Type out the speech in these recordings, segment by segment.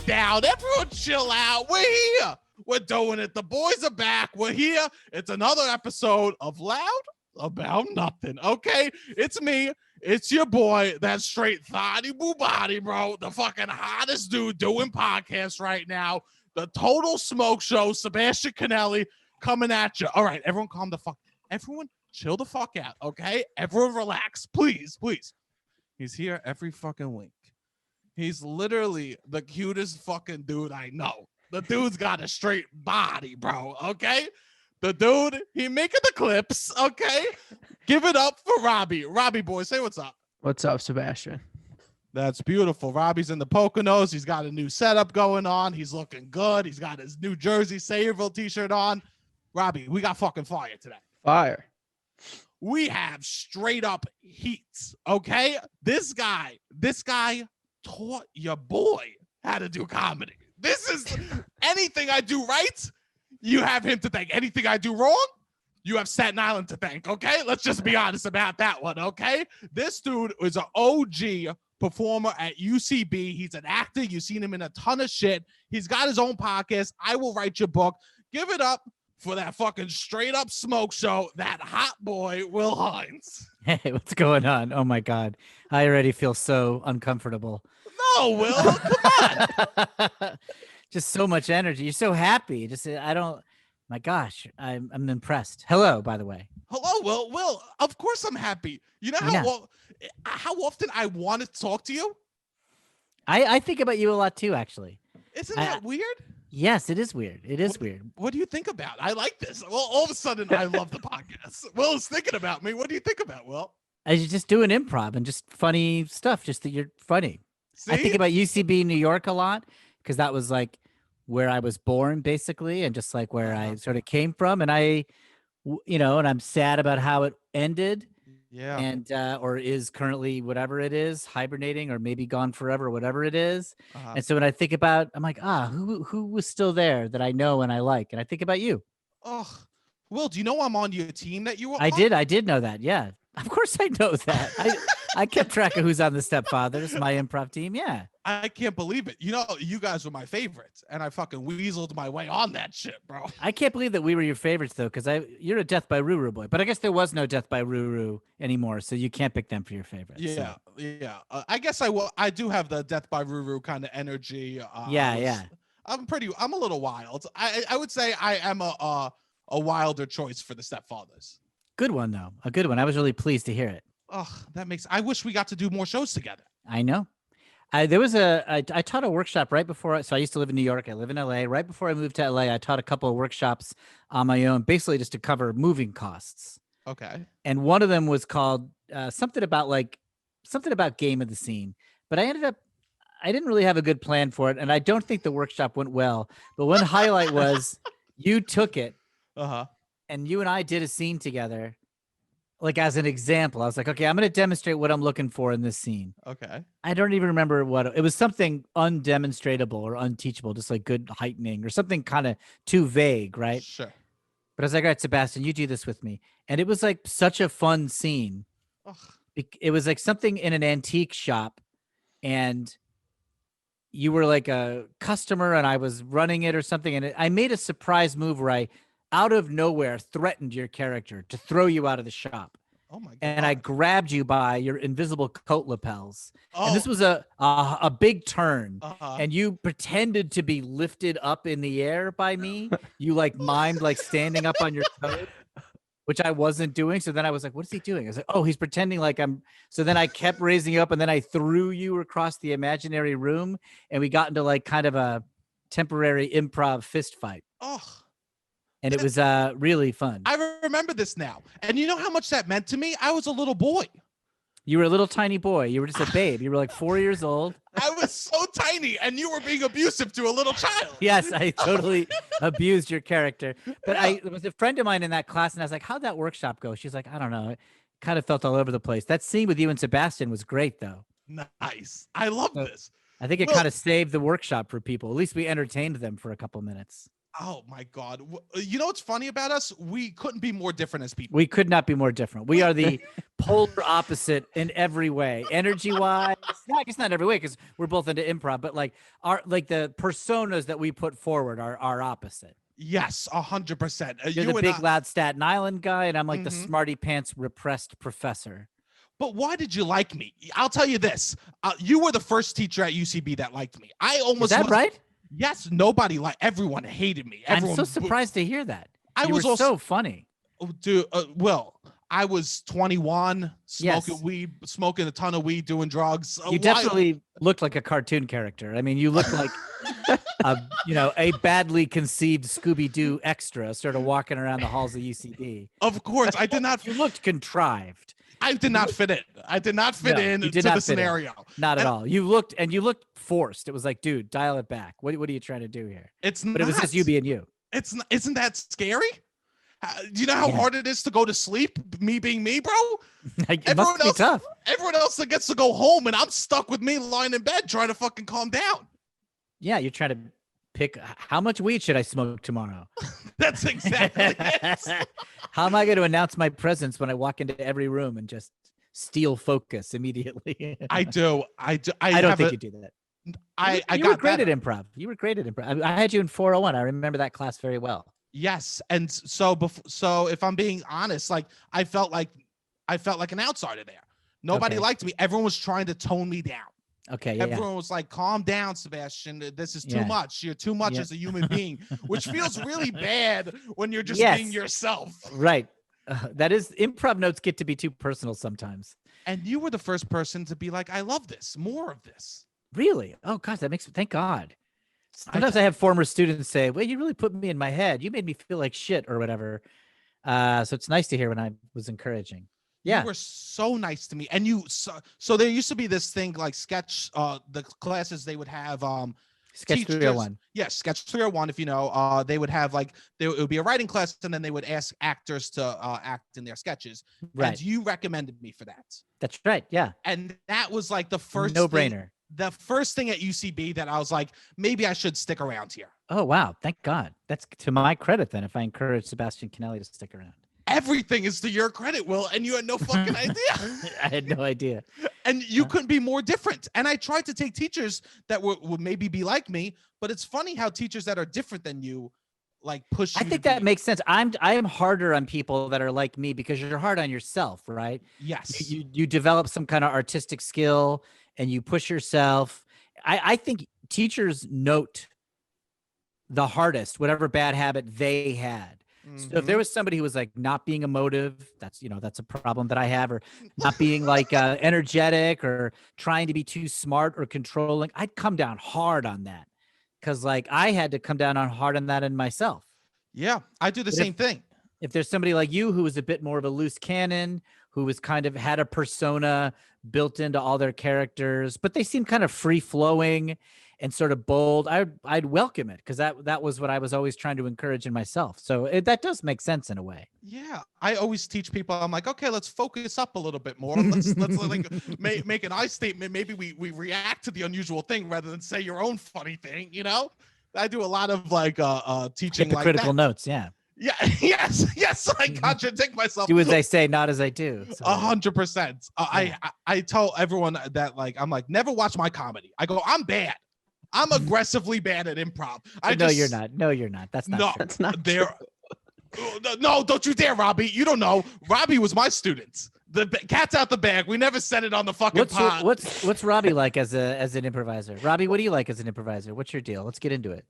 Down. Everyone chill out. We're here. We're doing it. The boys are back. We're here. It's another episode of Loud About Nothing. Okay? It's me. It's your boy, that straight thotty boo body, bro. The fucking hottest dude doing podcasts right now. The total smoke show, Sebastian Canelli, coming at you. All right, everyone calm the fuck. Everyone chill the fuck out, okay? Everyone relax. Please, please. He's here every fucking week. He's literally the cutest fucking dude I know. The dude's got a straight body, bro, okay? The dude, he making the clips, okay? Give it up for Robbie. Robbie, boy, say what's up. What's up, Sebastian? That's beautiful. Robbie's in the Poconos. He's got a new setup going on. He's looking good. He's got his New Jersey Sayreville t-shirt on. Robbie, we got fucking fire today. Fire. We have straight up heat, okay? This guy taught your boy how to do comedy. This is anything I do right, you have him to thank. Anything I do wrong, you have Staten Island to thank, okay? Let's just be honest about that one, okay? This dude is an OG performer at UCB. He's an actor. You've seen him in a ton of shit. He's got his own podcast, I Will Write Your Book. Give it up for that fucking straight up smoke show, that hot boy, Will Hines. Hey, what's going on? Oh my God. I already feel so uncomfortable. No, Will, come on. Just so much energy. You're so happy. My gosh, I'm impressed. Hello, by the way. Hello, Will. Will, of course I'm happy. You know how often I want to talk to you? I think about you a lot too, actually. Isn't that weird? Yes, it is weird. It is weird. What do you think about? I like this. Well, all of a sudden, I love the podcast. Will is thinking about me. What do you think about, Will? I just doing improv and just funny stuff, just that you're funny. See? I think about UCB New York a lot because that was like where I was born, basically, and just like where I sort of came from. And and I'm sad about how it ended. Yeah. And or is currently whatever it is, hibernating or maybe gone forever, whatever it is. And so when I think about, I'm like, who was still there that I know and I like? And I think about you. Oh, Will, do you know I'm on your team that you were on? I did know that. Yeah. Of course I know that. I kept track of who's on the Stepfathers, my improv team. Yeah. I can't believe it. You know, you guys were my favorites, and I fucking weaseled my way on that shit, bro. I can't believe that we were your favorites, though, because you're a Death by Ruru boy. But I guess there was no Death by Ruru anymore, so you can't pick them for your favorites. Yeah, so. Yeah. I guess I will. I do have the Death by Ruru kind of energy. Yeah. I'm a little wild. I would say I am a wilder choice for the Stepfathers. Good one, though. A good one. I was really pleased to hear it. Oh, I wish we got to do more shows together. I know. There was I taught a workshop right before. So I used to live in New York. I live in LA. Right before I moved to LA, I taught a couple of workshops on my own, basically just to cover moving costs. Okay. And one of them was called something about game of the scene. But I didn't really have a good plan for it. And I don't think the workshop went well. But one highlight was you took it. And you and I did a scene together, like as an example. I was like, okay, I'm going to demonstrate what I'm looking for in this scene. Okay. I don't even remember what it was. Something undemonstratable or unteachable, just like good heightening or something kind of too vague, right? Sure. But I was like, all right, Sebastian, you do this with me. And it was like such a fun scene. Ugh. It was like something in an antique shop, and you were like a customer and I was running it or something. And I made a surprise move where I, out of nowhere, threatened your character to throw you out of the shop. Oh my God. And I grabbed you by your invisible coat lapels. And this was a big turn. And you pretended to be lifted up in the air by me. You like mimed like standing up on your toes, which I wasn't doing. So then I was like, what is he doing? I was like, oh, he's pretending like I'm. So then I kept raising you up, and then I threw you across the imaginary room, and we got into like kind of a temporary improv fist fight. Oh. And it was really fun. I remember this now. And you know how much that meant to me? I was a little boy. You were a little tiny boy. You were just a babe. You were like 4 years old. I was so tiny, and you were being abusive to a little child. Yes, I totally abused your character. But there was a friend of mine in that class, and I was like, how'd that workshop go? She's like, I don't know. It kind of felt all over the place. That scene with you and Sebastian was great, though. Nice. I love this. I think it kind of saved the workshop for people. At least we entertained them for a couple minutes. Oh my God. You know what's funny about us? We couldn't be more different as people. We could not be more different. We are the polar opposite in every way. Energy-wise, I guess not every way because we're both into improv, but like the personas that we put forward are opposite. Yes, 100%. You're the big, loud Staten Island guy, and I'm like the smarty pants repressed professor. But why did you like me? I'll tell you this. You were the first teacher at UCB that liked me. Is that right? Yes, nobody everyone hated me. I'm so surprised to hear that. You were so funny. Dude, I was 21, smoking weed, smoking a ton of weed, doing drugs. You definitely looked like a cartoon character. I mean, you looked like a badly conceived Scooby-Doo extra sort of walking around the halls of UCB. Of course, I did not. You looked contrived. I did not fit in. I did not fit in to the scenario. Not at all. You looked forced. It was like, dude, dial it back. What are you trying to do here? But it was just you being you. Isn't that scary? Do you know how hard it is to go to sleep? Me being me, bro. Everyone else, tough. Everyone else that gets to go home, and I'm stuck with me lying in bed trying to fucking calm down. Yeah, you're trying to pick how much weed should I smoke tomorrow. That's exactly it. How am I going to announce my presence when I walk into every room and just steal focus immediately? I don't think you do that. You were great at improv. You were great at improv. I had you in 401. I remember that class very well. Yes, and so if I'm being honest, I felt like an outsider there. Nobody liked me. Everyone was trying to tone me down. Okay. Everyone was like, "Calm down, Sebastian. This is too much. You're too much as a human being," which feels really bad when you're just being yourself. Right. That is, improv notes get to be too personal sometimes. And you were the first person to be like, "I love this. More of this." Really? Oh gosh, thank God. Sometimes I have former students say, "Well, you really put me in my head. You made me feel like shit or whatever." So it's nice to hear when I was encouraging. Yeah. You were so nice to me. And so there used to be this thing like sketch, the classes they would have Sketch 301. Yes, Sketch 301, if you know, they would have it would be a writing class, and then they would ask actors to act in their sketches. Right. And you recommended me for that. That's right. Yeah. And that was like the first no-brainer. The first thing at UCB that I was like, maybe I should stick around here. Oh, wow. Thank God. That's to my credit then, if I encourage Sebastian Kennelly to stick around. Everything is to your credit, Will, and you had no fucking idea. I had no idea. And you couldn't be more different. And I tried to take teachers that would maybe be like me, but it's funny how teachers that are different than you push you. I think that makes sense. I am harder on people that are like me because you're hard on yourself, right? Yes. You develop some kind of artistic skill and you push yourself. I think teachers note the hardest, whatever bad habit they had. So if there was somebody who was like not being emotive, that's a problem that I have, or not being energetic or trying to be too smart or controlling, I'd come down hard on that because I had to come down hard on that in myself. Yeah, I do the same thing. If there's somebody like you who was a bit more of a loose cannon, who was kind of had a persona built into all their characters, but they seemed kind of free flowing and sort of bold, I'd welcome it because that was what I was always trying to encourage in myself. So that does make sense in a way. Yeah, I always teach people. I'm like, okay, let's focus up a little bit more. Let's make an I statement. Maybe we react to the unusual thing rather than say your own funny thing. I do a lot of teaching hypocritical notes. Yeah. Yeah. Yes. I contradict myself. Do as I say, not as I do. 100%. I tell everyone that I'm like, never watch my comedy. I go, I'm bad. I'm aggressively bad at improv. You're not. No, you're not. That's not true. That's not there. No, don't you dare, Robbie. You don't know. Robbie was my student. The cat's out the bag. We never said it on the fucking pod. What's Robbie like as an improviser? Robbie, what do you like as an improviser? What's your deal? Let's get into it.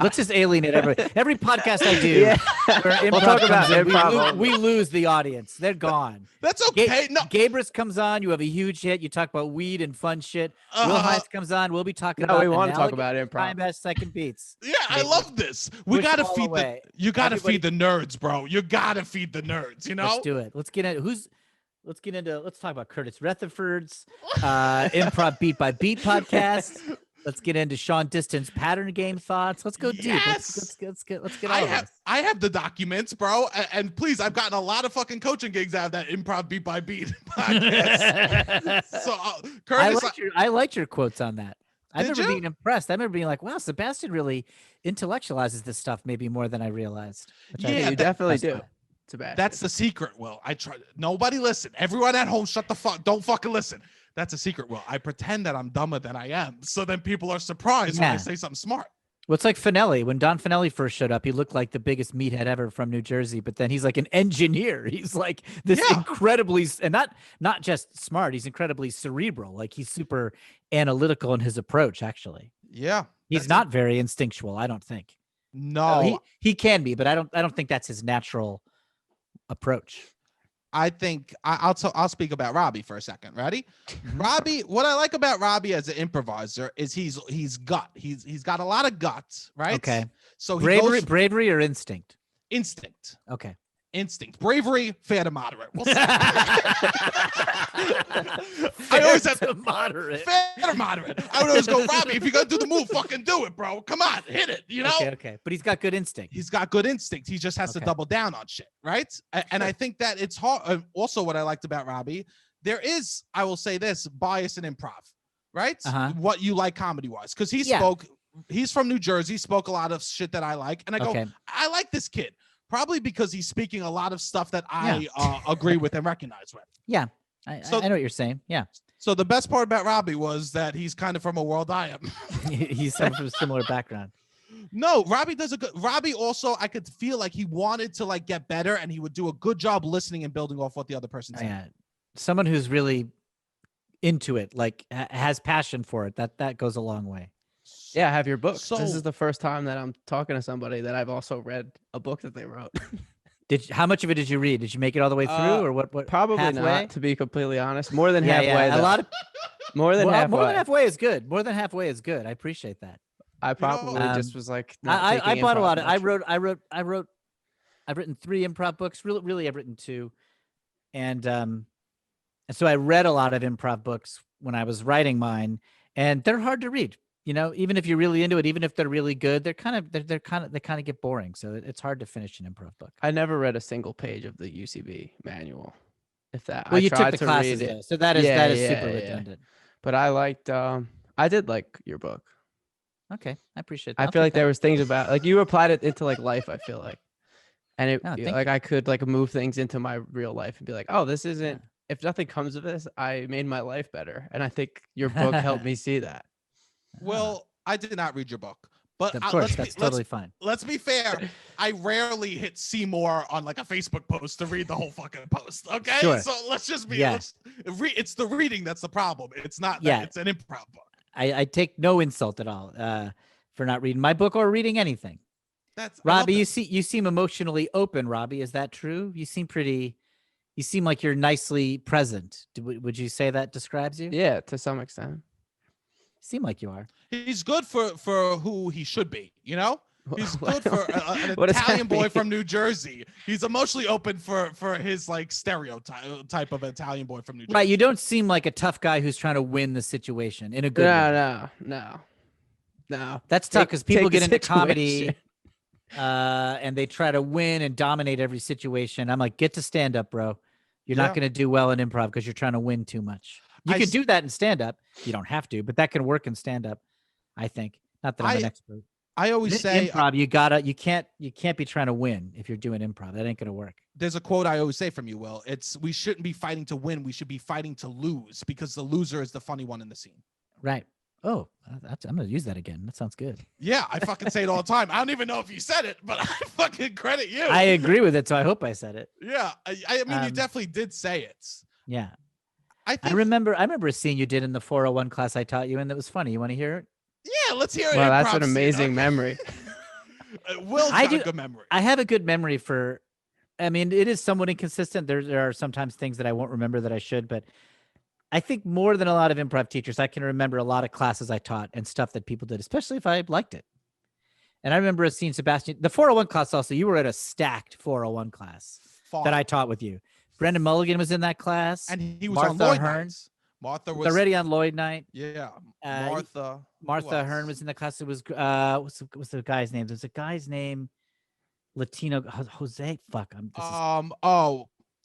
Let's just alienate every podcast I do. Yeah. Where improv we'll talk about improv. We lose the audience. They're gone. That's okay. No, Gabrus comes on. You have a huge hit. You talk about weed and fun shit. Will Hines comes on. We'll be talking about. We want to talk about improv. Time best second beats. Yeah, I love this. We gotta feed you gotta feed the nerds, bro. You gotta feed the nerds. Let's do it. Let's talk about Curtis Rutherford's Improv Beat by Beat podcast. Let's get into Sean Diston's pattern game thoughts. Let's go deep. Yes. Let's get all this. I have the documents, bro. And please, I've gotten a lot of fucking coaching gigs out of that Improv Beat by Beat podcast. So, Curtis, I liked your quotes on that. I remember being impressed. I remember being like, wow, Sebastian really intellectualizes this stuff maybe more than I realized. Yeah, you definitely do. Sebastian. That's the secret, Will. I try. Nobody listen. Everyone at home, shut the fuck. Don't fucking listen. That's a secret, Will. I pretend that I'm dumber than I am, so then people are surprised when I say something smart. Well, it's like Finelli. When Don Finelli first showed up, he looked like the biggest meathead ever from New Jersey, but then he's like an engineer. He's like this incredibly, and not just smart, he's incredibly cerebral. Like he's super analytical in his approach, actually. Yeah. He's not very instinctual, I don't think. No. He can be, but I don't think that's his natural approach. I think I'll speak about Robbie for a second. Ready? Robbie, what I like about Robbie as an improviser is he's got a lot of guts, right? Okay. So bravery or instinct? Instinct. Okay. Instinct. Bravery, fair to moderate. We'll see. I always have to moderate. Fair to moderate. I would always go, Robbie, if you're gonna do the move, fucking do it, bro. Come on, hit it. You know? Okay. But he's got good instinct. He's got good instinct. He just has to double down on shit, right? And I think that it's hard. Also, what I liked about Robbie, there is, I will say this, bias in improv, right? What you like comedy-wise, because he's from New Jersey, spoke a lot of shit that I like, and I go, I like this kid. Probably because he's speaking a lot of stuff that I agree with and recognize with. Yeah, I know what you're saying. Yeah. So the best part about Robbie was that he's kind of from a world I am. He's from a similar background. No, Robbie does Robbie also, I could feel like he wanted to like get better, and he would do a good job listening and building off what the other person said. Yeah, someone who's really into it, like has passion for it. That goes a long way. Yeah, I have your book. So, this is the first time that I'm talking to somebody that I've also read a book that they wrote. How much of it did you read? Did you make it all the way through, or what? Probably halfway? Not, to be completely honest. More than halfway. Yeah, a lot of more than halfway. More than halfway is good. More than halfway is good. I appreciate that. I probably just was like, I bought a lot of. I've written 3 improv books. Really, I've written 2, and so I read a lot of improv books when I was writing mine, and they're hard to read. You know, even if you're really into it, even if they're really good, they kind of get boring. So it's hard to finish an improv book. I never read a single page of the UCB manual. If that, well, I you tried took the to classes, read it. though, so that is super redundant. But I liked, I did like your book. Okay, I appreciate that. I feel like there was things about like you applied it into like life. I feel like, and it like I could like move things into my real life and be like, oh, this isn't. If nothing comes of this, I made my life better, and I think your book helped me see that. Well, I did not read your book, but of course, that's totally fine. Let's be fair. I rarely hit see more on like a Facebook post to read the whole fucking post. Okay, sure. So let's just be. It's the reading that's the problem. It's not that it's an improv book. I take no insult at all for not reading my book or reading anything. That's Robbie. You seem emotionally open. Robbie, is that true? You seem like you're nicely present. Would you say that describes you? Yeah, to some extent. Seem like you are. He's good for who he should be, you know? He's good for an What Italian boy from New Jersey. He's emotionally open for his like stereotype of Italian boy from New Jersey. Right, you don't seem like a tough guy who's trying to win the situation in a good way. No. That's tough because people get into comedy and they try to win and dominate every situation. I'm like, get to stand up, bro. You're not going to do well in improv because you're trying to win too much. You can do that in stand-up. You don't have to, but that can work in stand-up, I think. Not that I'm an expert. I always say improv, you can't be trying to win if you're doing improv. That ain't gonna work. There's a quote I always say from you, Will. It's we shouldn't be fighting to win. We should be fighting to lose because the loser is the funny one in the scene. Right. Oh, I'm gonna use that again. That sounds good. Yeah, I fucking say it all the time. I don't even know if you said it, but I fucking credit you. I agree with it, so I hope I said it. Yeah, I mean, you definitely did say it. Yeah. I remember a scene you did in the 401 class I taught you, and that was funny. You want to hear it? Yeah, let's hear it. Well, that's an amazing memory. Will's got a good memory. I have a good memory for. I mean, it is somewhat inconsistent. There are sometimes things that I won't remember that I should, but I think more than a lot of improv teachers, I can remember a lot of classes I taught and stuff that people did, especially if I liked it. And I remember seeing Sebastian, the 401 class also. You were at a stacked 401 class that I taught with you. Brendan Mulligan was in that class. And he was on Lloyd Hearns. Martha was already on Lloyd night. Yeah. Martha Hearn was in the class. It was what's the guy's name? There's a guy's name, Latino Jose. Fuck.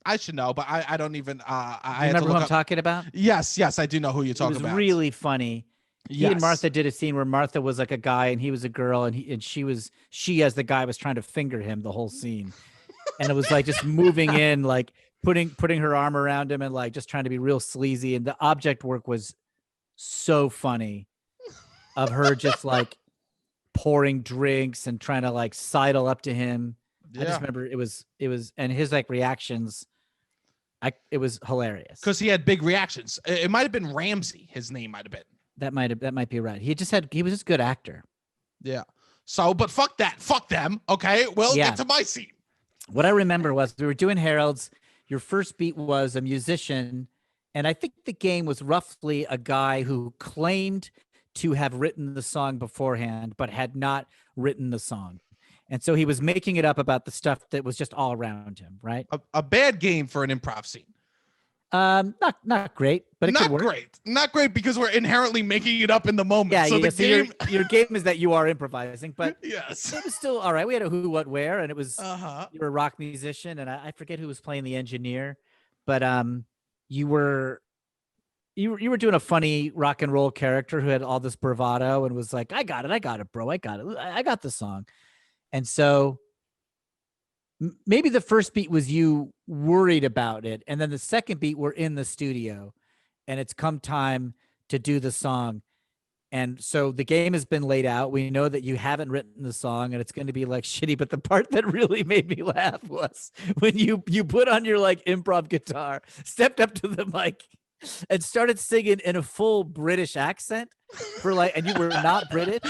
I should know, but I don't even. I remember who I'm talking about? Yes, I do know who you're talking about. It was really funny. He and Martha did a scene where Martha was like a guy and he was a girl, and she as the guy was trying to finger him the whole scene. And it was like just moving in, like putting her arm around him and like just trying to be real sleazy. And the object work was so funny of her just like pouring drinks and trying to like sidle up to him. I just remember it was and his like reactions. It was hilarious because he had big reactions. It might have been Ramsey. His name might have been. That might be right. He was just a good actor. Yeah. So, but fuck that. Fuck them. Okay. We'll get to my scene. What I remember was we were doing Harold's. Your first beat was a musician. And I think the game was roughly a guy who claimed to have written the song beforehand, but had not written the song. And so he was making it up about the stuff that was just all around him, right? A bad game for an improv scene. Not great, but it could work. Not great because we're inherently making it up in the moment. Yeah, so the game, your game is that you are improvising, but yes, it was still all right. We had a who, what, where, and it was you were a rock musician, and I forget who was playing the engineer, but you were doing a funny rock and roll character who had all this bravado and was like, I got it, bro, I got the song, and so. Maybe the first beat was you worried about it. And then the second beat, we're in the studio and it's come time to do the song. And so the game has been laid out. We know that you haven't written the song and it's going to be like shitty. But the part that really made me laugh was when you put on your like improv guitar, stepped up to the mic and started singing in a full British accent for like, and you were not British,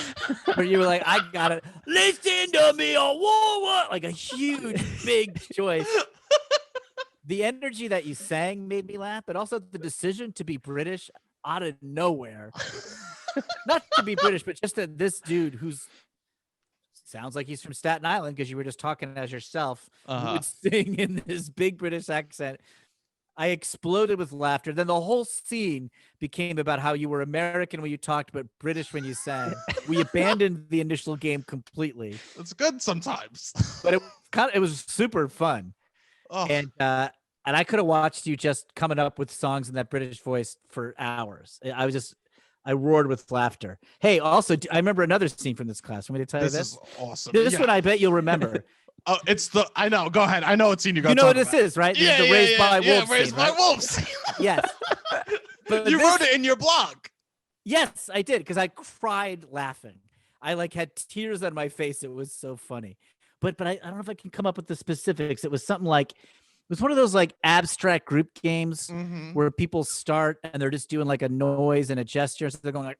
but you were like, I got it. Listen to me, like a huge, big choice. The energy that you sang made me laugh, but also the decision to be British out of nowhere. Not to be British, but just that this dude who's sounds like he's from Staten Island because you were just talking as yourself, would sing in this big British accent. I exploded with laughter. Then the whole scene became about how you were American when you talked, but British when you sang. We abandoned the initial game completely. It's good sometimes, but it was super fun. And I could have watched you just coming up with songs in that British voice for hours. I roared with laughter. Hey, also, I remember another scene from this class. Want me to tell you this? This is awesome. This one I bet you'll remember. Oh, I know. Go ahead. I know what scene you're going to talk about. You know what this is, right? Yeah, the Raised by Wolves. Raised by Wolves. Yes. But you wrote it in your blog. Yes, I did, because I cried laughing. I like had tears on my face. It was so funny. But I don't know if I can come up with the specifics. It was something like, it was one of those like abstract group games where people start and they're just doing like a noise and a gesture. So they're going like,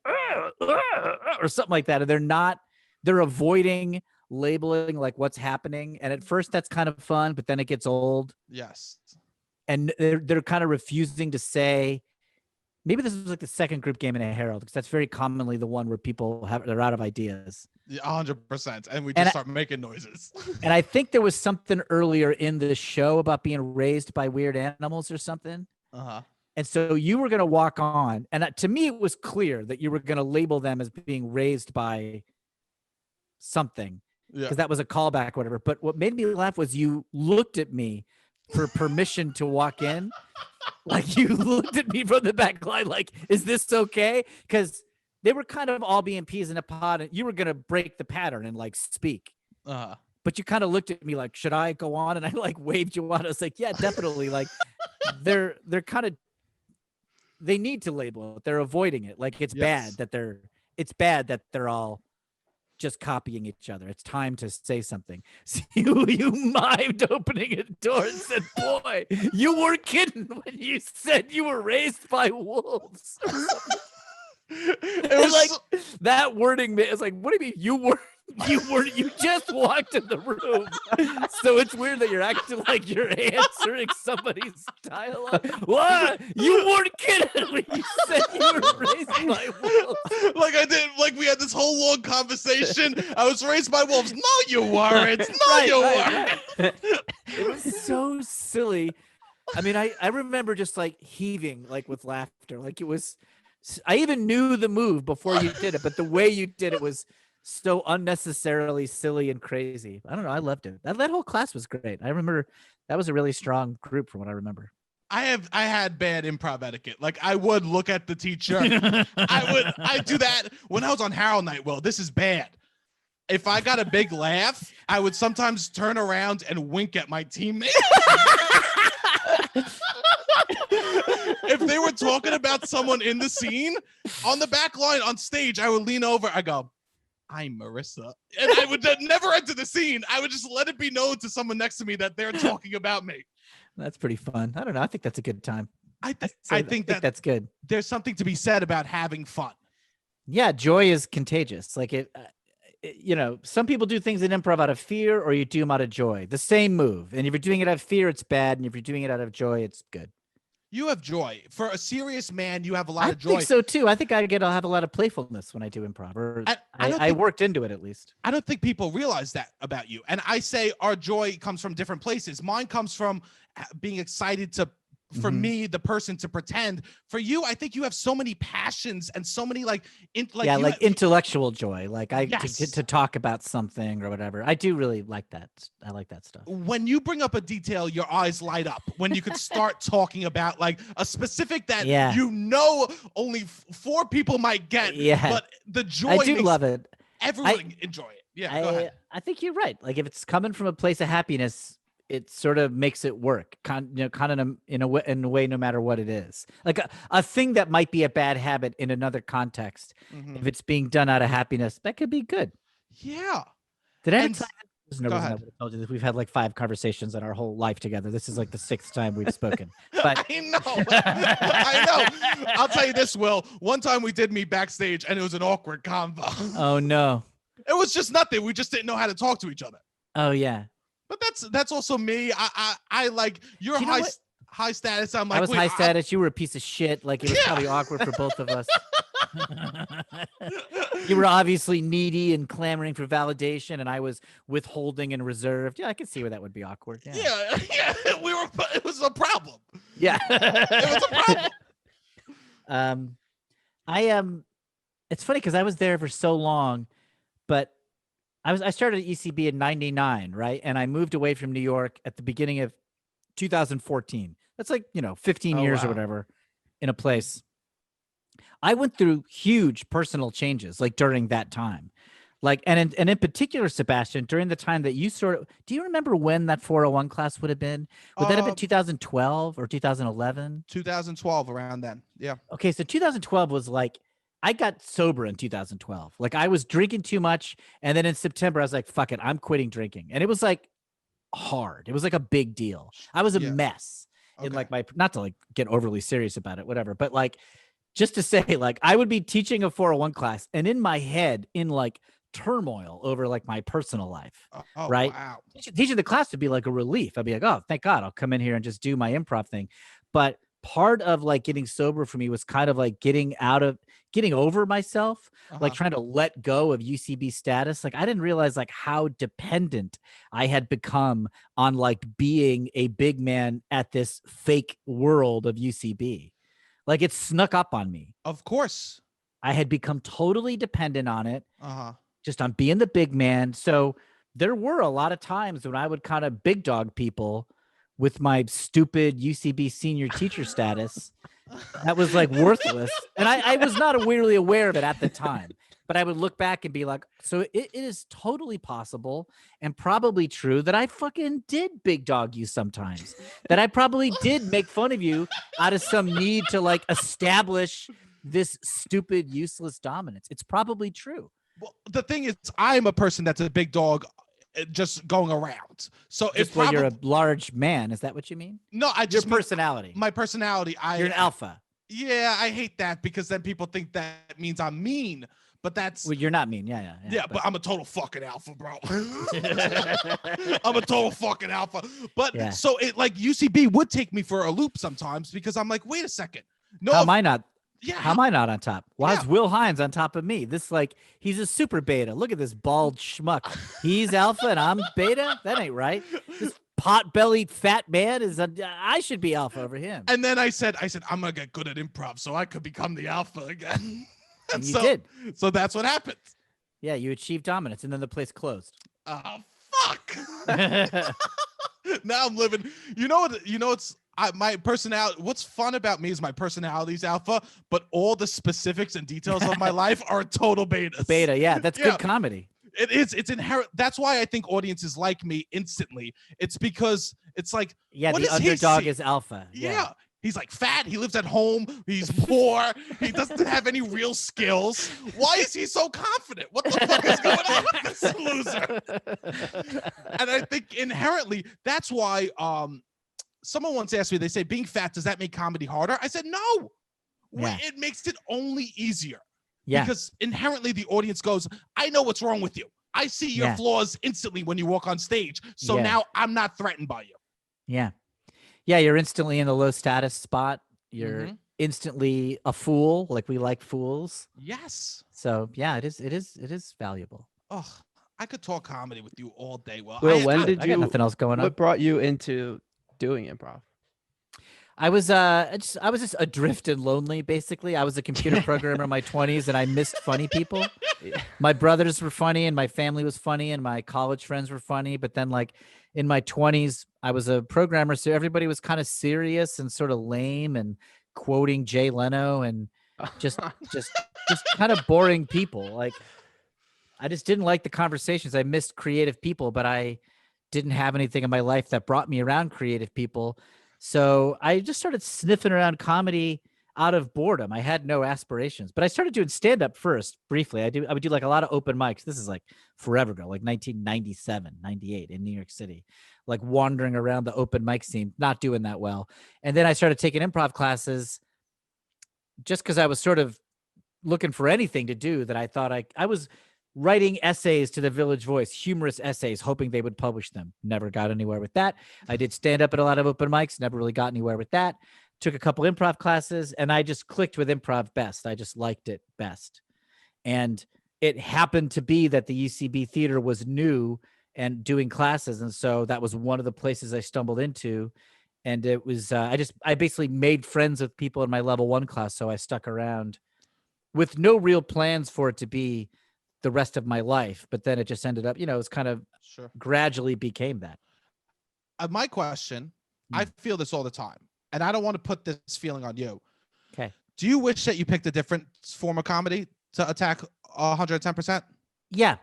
or something like that. And they're avoiding labeling like what's happening, and at first that's kind of fun, but then it gets old. Yes. And they're kind of refusing to say, maybe this was like the second group game in a Herald, because that's very commonly the one where people they're out of ideas. Yeah, 100%, and we just start making noises. And I think there was something earlier in the show about being raised by weird animals or something. And so you were going to walk on, and to me it was clear that you were going to label them as being raised by something. Because that was a callback or whatever. But what made me laugh was you looked at me for permission to walk in. Like you looked at me from the back line like, is this okay? Because they were kind of all being peas in a pod and you were going to break the pattern and like speak. But you kind of looked at me like, should I go on? And I like waved you on. I was like, yeah, definitely. Like they're kind of, they need to label it. They're avoiding it. Like it's bad that they're all just copying each other. It's time to say something. So you mimed opening a door and said, boy, you weren't kidding when you said you were raised by wolves. It was like that wording. It's like, what do you mean you just walked in the room? So it's weird that you're acting like you're answering somebody's dialogue. What? You weren't kidding when you said you were raised by wolves. Like I did, like we had this whole long conversation. I was raised by wolves. No, you weren't. No, weren't. It was so silly. I mean, I remember just like heaving like with laughter. Like it was, I even knew the move before you did it, but the way you did it was so unnecessarily silly and crazy. I don't know. I loved it. That whole class was great. I remember that was a really strong group from what I remember. I had bad improv etiquette. Like I would look at the teacher. I do that when I was on Harold Night. Well, this is bad. If I got a big laugh, I would sometimes turn around and wink at my teammates. If they were talking about someone in the scene, on the back line on stage, I would lean over. I go, I'm Marissa. And I would never enter the scene. I would just let it be known to someone next to me that they're talking about me. That's pretty fun. I don't know. I think that's a good time. I think that's good. There's something to be said about having fun. Yeah, joy is contagious. Like some people do things in improv out of fear, or you do them out of joy. The same move. And if you're doing it out of fear, it's bad. And if you're doing it out of joy, it's good. You have joy. For a serious man, you have a lot of joy. I think so too. I think I'll have a lot of playfulness when I do improv. Or I worked into it at least. I don't think people realize that about you. And I say our joy comes from different places. Mine comes from being excited for me, the person, to pretend. For you, I think you have so many passions and so many intellectual joy. Like to talk about something or whatever. I do really like that. I like that stuff. When you bring up a detail, your eyes light up. When you could start talking about like a specific that only 4 people might get. Yeah. But the joy. I do love it. Everyone enjoy it. Yeah. Go ahead. I think you're right. Like if it's coming from a place of happiness, it sort of makes it work, kind of in a way, no matter what it is. Like a thing that might be a bad habit in another context, if it's being done out of happiness, that could be good. Yeah. Did I tell you? I told you this. We've had like 5 conversations in our whole life together. This is like the 6th time we've spoken. But I know. I'll tell you this, Will. One time we did meet backstage, and it was an awkward convo. Oh no. It was just nothing. We just didn't know how to talk to each other. Oh yeah. But that's also me. I like you're high status. I'm like, I was high status. You were a piece of shit. Like it was probably awkward for both of us. You were obviously needy and clamoring for validation, and I was withholding and reserved. Yeah, I could see where that would be awkward. Yeah. It was a problem. Yeah, it was a problem. It's funny because I was there for so long, but I started at ECB in '99, right? And I moved away from New York at the beginning of 2014. That's like 15 years or whatever in a place. I went through huge personal changes like during that time. Like, and in particular, Sebastian, during the time that you do you remember when that 401 class would have been? Would that have been 2012 or 2011? 2012, around then. Yeah. Okay. So 2012 was like, I got sober in 2012. Like I was drinking too much. And then in September, I was like, fuck it, I'm quitting drinking. And it was like hard. It was like a big deal. I was a mess in like not to like get overly serious about it, whatever, but like, just to say, like, I would be teaching a 401 class and in my head, in like turmoil over like my personal life, right? Wow. Teaching the class would be like a relief. I'd be like, oh, thank God, I'll come in here and just do my improv thing. But part of like getting sober for me was kind of like getting over myself, like trying to let go of UCB status. Like I didn't realize like how dependent I had become on like being a big man at this fake world of UCB. Like it snuck up on me. Of course. I had become totally dependent on it, just on being the big man. So there were a lot of times when I would kind of big dog people with my stupid UCB senior teacher status that was like worthless. And I was not really aware of it at the time, but I would look back and be like, so it is totally possible and probably true that I fucking did big dog you sometimes, that I probably did make fun of you out of some need to like establish this stupid, useless dominance. It's probably true. Well, the thing is, I'm a person that's a big dog just going around. So if you're a large man, is that what you mean? No, your personality. My personality. You're an alpha. Yeah, I hate that because then people think that means I'm mean. But that's you're not mean. Yeah, but I'm a total fucking alpha, bro. I'm a total fucking alpha. But so it like UCB would take me for a loop sometimes because I'm like, wait a second. No, how am I not? Yeah, how am I not on top? Why is Will Hines on top of me? This like he's a super beta. Look at this bald schmuck. He's alpha and I'm beta. That ain't right. This pot-bellied fat man I should be alpha over him. And then I said I'm gonna get good at improv so I could become the alpha again. And you did. So that's what happened. Yeah, you achieved dominance, and then the place closed. Oh fuck! Now I'm living. You know what? my personality, what's fun about me is my personality's alpha, but all the specifics and details of my life are total betas. Beta, yeah, that's good comedy. It is. It's inherent. That's why I think audiences like me instantly. It's because it's like, yeah, the underdog is alpha. Yeah. He's like fat. He lives at home. He's poor. He doesn't have any real skills. Why is he so confident? What the fuck is going on with this loser? And I think inherently that's why someone once asked me, they say, being fat, does that make comedy harder? I said, no. Yeah. It makes it only easier. Yeah. Because inherently the audience goes, I know what's wrong with you. I see your flaws instantly when you walk on stage. So now I'm not threatened by you. Yeah. Yeah, you're instantly in the low status spot. You're instantly a fool. Like, we like fools. Yes. So yeah, it is valuable. Oh, I could talk comedy with you all day. Well, I got nothing else going on. What brought you into doing improv? I was just adrift and lonely, basically. I was a computer programmer in my 20s, and I missed funny people. My brothers were funny, and my family was funny, and my college friends were funny. But then, like, in my 20s, I was a programmer, so everybody was kind of serious and sort of lame and quoting Jay Leno and just kind of boring people. Like, I just didn't like the conversations. I missed creative people, but I didn't have anything in my life that brought me around creative people. So I just started sniffing around comedy out of boredom. I had no aspirations, but I started doing stand-up first, briefly. I would do like a lot of open mics. This is like forever ago, like 1997, 98 in New York City, like wandering around the open mic scene, not doing that well. And then I started taking improv classes just because I was sort of looking for anything to do that I thought I was writing essays to the Village Voice, humorous essays, hoping they would publish them. Never got anywhere with that. I did stand up at a lot of open mics, never really got anywhere with that. Took a couple improv classes, and I just clicked with improv best. I just liked it best. And it happened to be that the UCB theater was new and doing classes. And so that was one of the places I stumbled into. And it was, I basically made friends with people in my level 1 class. So I stuck around with no real plans for it to be the rest of my life, but then it just ended up, it's kind of gradually became that. My question, I feel this all the time, and I don't want to put this feeling on you. Okay. Do you wish that you picked a different form of comedy to attack 110%? Yeah.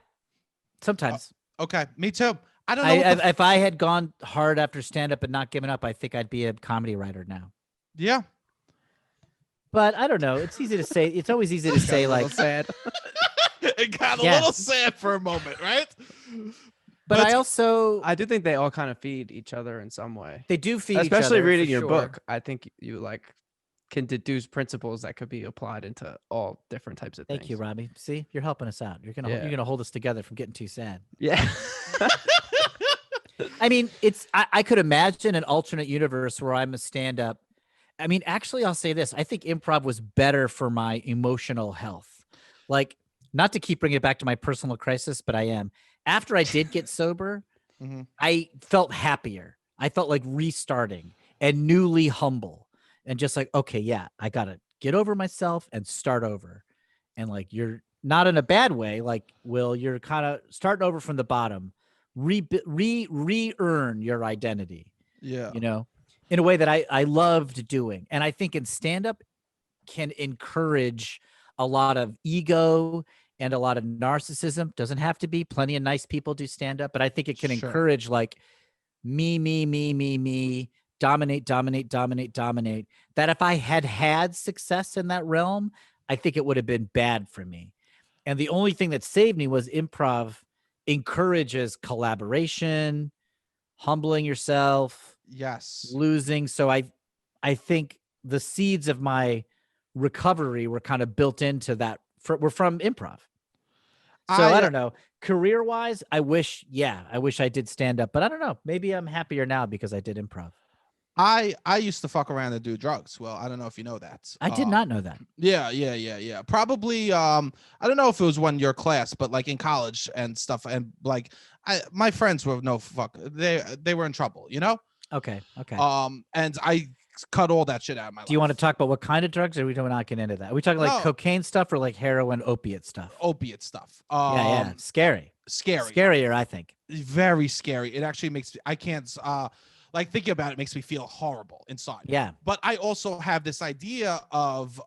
Sometimes. Okay. Me too. I don't know. If I had gone hard after stand-up and not given up, I think I'd be a comedy writer now. Yeah. But I don't know. It's easy to say. It's always easy to say, like, sad. It got a little sad for a moment, right? But I do think they all kind of feed each other in some way. They do feed each other. Especially reading your book. I think you can deduce principles that could be applied into all different types of things. Thank you, Robbie. See, you're helping us out. You're gonna hold us together from getting too sad. Yeah. I mean, I could imagine an alternate universe where I'm a stand-up. I mean, actually, I'll say this. I think improv was better for my emotional health. Like, not to keep bringing it back to my personal crisis, but I am. After I did get sober, I felt happier. I felt like restarting and newly humble and just like, okay, yeah, I got to get over myself and start over. And like, you're not in a bad way. Like, Will, you're kind of starting over from the bottom, re-earn your identity. Yeah. In a way that I loved doing. And I think in stand-up can encourage a lot of ego and a lot of narcissism. Doesn't have to be. Plenty of nice people do stand-up, but I think it can encourage like me, dominate. That if I had success in that realm, I think it would have been bad for me. And the only thing that saved me was improv encourages collaboration, humbling yourself, losing. So I think the seeds of my recovery were kind of built into that. We're from improv. So I don't know. Career-wise, I wish I did stand up, but I don't know. Maybe I'm happier now because I did improv. I used to fuck around and do drugs. Well, I don't know if you know that. I did not know that. Yeah. Probably, I don't know if it was one your class, but like in college and stuff. And like, my friends were no fuck. They were in trouble, Okay. And I cut all that shit out of my life. Do you want to talk about what kind of drugs, or are we not get into that? Are we talking like cocaine stuff or like heroin, opiate stuff? Opiate stuff. Scary. Scarier, I think. Very scary. It actually makes I can't Like thinking about it makes me feel horrible inside. Yeah. But I also have this idea of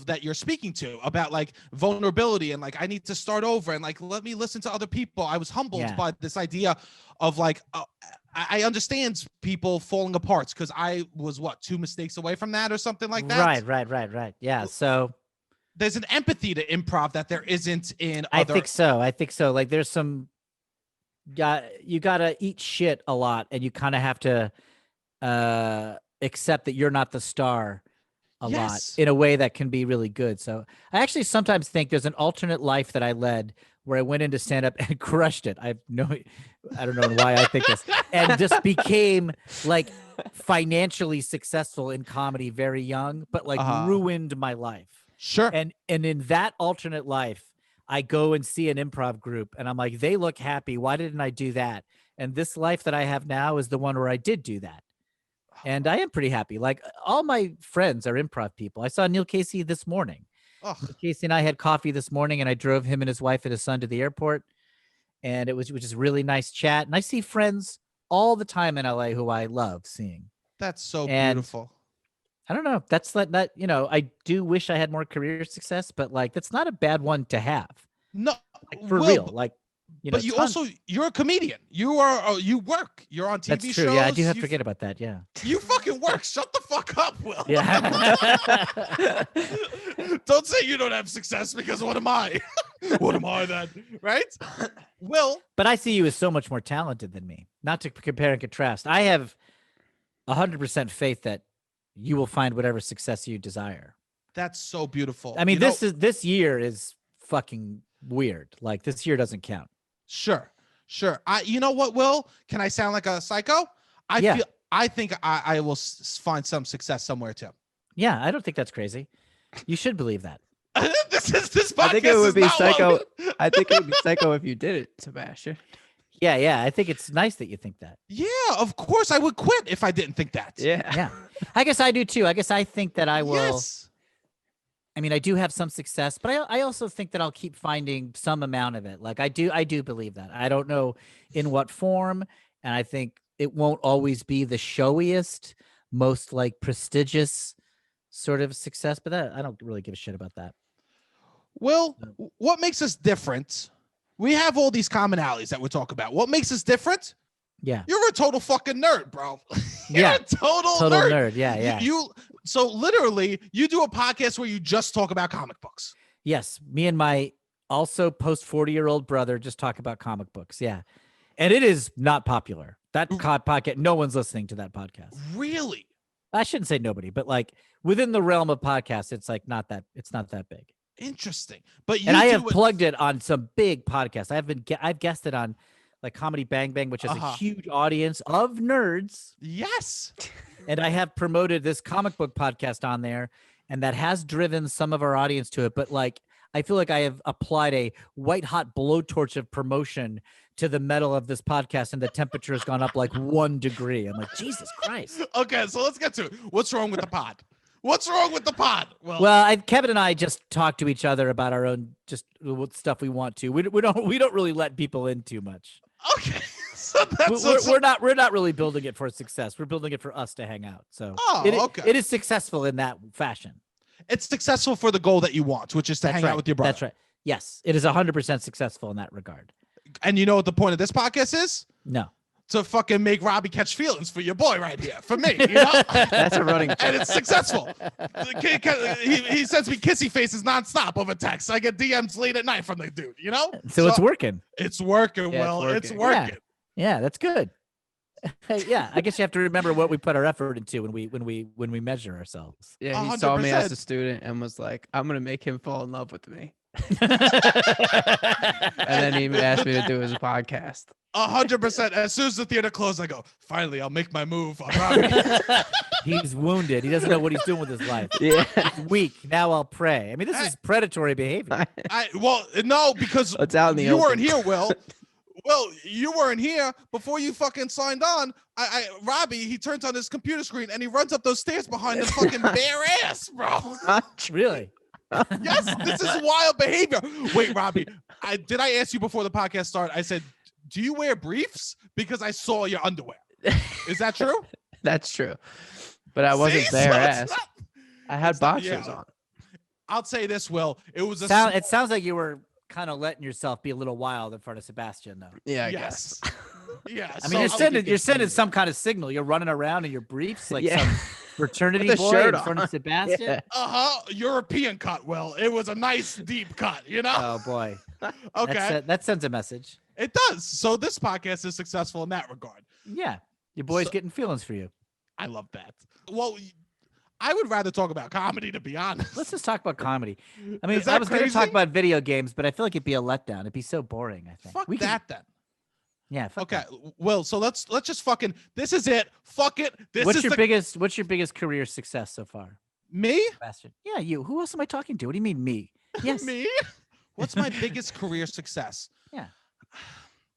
that you're speaking to about like vulnerability and like I need to start over and like let me listen to other people. I was humbled by this idea of like I understand people falling apart because I was 2 mistakes away from that or something like that. Right. Yeah. So there's an empathy to improv that there isn't in other. I think so. Like there's some you gotta eat shit a lot and you kind of have to accept that you're not the star a lot in a way that can be really good. So I actually sometimes think there's an alternate life that I led where I went into stand up and crushed it. I don't know why I think this, and just became like financially successful in comedy very young, but like ruined my life. Sure. And in that alternate life, I go and see an improv group and I'm like, they look happy. Why didn't I do that? And this life that I have now is the one where I did do that. And I am pretty happy. Like all my friends are improv people. I saw Neil Casey this morning. Casey and I had coffee this morning and I drove him and his wife and his son to the airport. And it was just a really nice chat. And I see friends all the time in LA who I love seeing. That's so beautiful. I don't know. That's that, you know, I do wish I had more career success, but like, that's not a bad one to have. No, like, for real. Like, you know, but you're a comedian. You are, you work. You're on TV That's true. shows. Yeah, I do have to forget about that. Yeah. You fucking work. Shut the fuck up, Will. Yeah. Don't say you don't have success because what am I? What am I then? Right? Will. But I see you as so much more talented than me. Not to compare and contrast. I have 100% faith that you will find whatever success you desire. That's so beautiful. I mean, this year is fucking weird. Like this year doesn't count. Sure. You know what, Will? Can I sound like a psycho? I think I will find some success somewhere too. Yeah, I don't think that's crazy. You should believe that. this podcast I think it would be psycho. Well. I think it would be psycho if you did it, Sebastian. Yeah. I think it's nice that you think that. Yeah, of course I would quit if I didn't think that. Yeah. I guess I do too. I guess I think that I will. Yes. I mean, I do have some success, but I also think that I'll keep finding some amount of it. Like I do believe that. I don't know in what form, and I think it won't always be the showiest, most like prestigious sort of success, but I don't really give a shit about that. Well, what makes us different? We have all these commonalities that we're talking about. What makes us different? Yeah. You're a total fucking nerd, bro. You're a total nerd. Yeah. So literally, you do a podcast where you just talk about comic books. Yes. Me and my also post 40-year-old brother just talk about comic books. Yeah. And it is not popular. That podcast, no one's listening to that podcast. Really? I shouldn't say nobody, but like within the realm of podcasts, it's like it's not that big. Interesting. But I have plugged it on some big podcasts. I've guested on like Comedy Bang Bang, which has a huge audience of nerds. Yes. And I have promoted this comic book podcast on there, and that has driven some of our audience to it. But like, I feel like I have applied a white hot blowtorch of promotion to the metal of this podcast, and the temperature has gone up like 1 degree. I'm like, Jesus Christ. Okay, so let's get to it. What's wrong with the pod? What's wrong with the pod? Well, Kevin and I just talk to each other about our own just what stuff we want to. We don't really let people in too much. Okay. So we're not really building it for success. We're building it for us to hang out. So it is successful in that fashion. It's successful for the goal that you want, which is to hang out with your brother. That's right. Yes, it is 100% successful in that regard. And you know what the point of this podcast is? No. To fucking make Robbie catch feelings for your boy right here, for me, you know? That's a running joke. And it's successful. He sends me kissy faces nonstop over text. I get DMs late at night from the dude, you know? So it's working. It's working, Will. It's working. Yeah, that's good. Yeah, I guess you have to remember what we put our effort into when we measure ourselves. Yeah, he 100%. saw me as a student and was like, I'm going to make him fall in love with me. And then he asked me to do his podcast. 100%. As soon as the theater closed, I go, finally, I'll make my move on Robbie. He's wounded. He doesn't know what he's doing with his life. Yeah. He's weak. Now I'll pray. I mean, this is predatory behavior. No, because it's out in the you open. weren't here, Will. Well, you weren't here before you fucking signed on. Robbie, he turns on his computer screen and he runs up those stairs behind his fucking bare ass, bro. Really? Yes, this is wild behavior. Wait, Robbie, did I ask you before the podcast started? I said, do you wear briefs? Because I saw your underwear. Is that true? That's true. But I wasn't bare ass. I had boxers on. I'll say this, Will. It was it sounds like you were kind of letting yourself be a little wild in front of Sebastian, though. Yeah, I guess. Yeah. I mean, you're sending some kind of signal. You're running around in your briefs like some fraternity boy in front of Sebastian. Yeah. European cut, Will. It was a nice deep cut, you know? Oh boy. Okay. That sends a message. It does. So this podcast is successful in that regard. Yeah. Your boy's getting feelings for you. I love that. Well, I would rather talk about comedy, to be honest. Let's just talk about comedy. I mean, I was going to talk about video games, but I feel like it'd be a letdown. It'd be so boring, I think. Fuck then. Yeah. Okay. Well, so let's just fucking. This is it. Fuck it. What's your biggest career success so far? Me? Sebastian. Yeah, you. Who else am I talking to? What do you mean me? Yes. Me? What's my biggest career success? Yeah.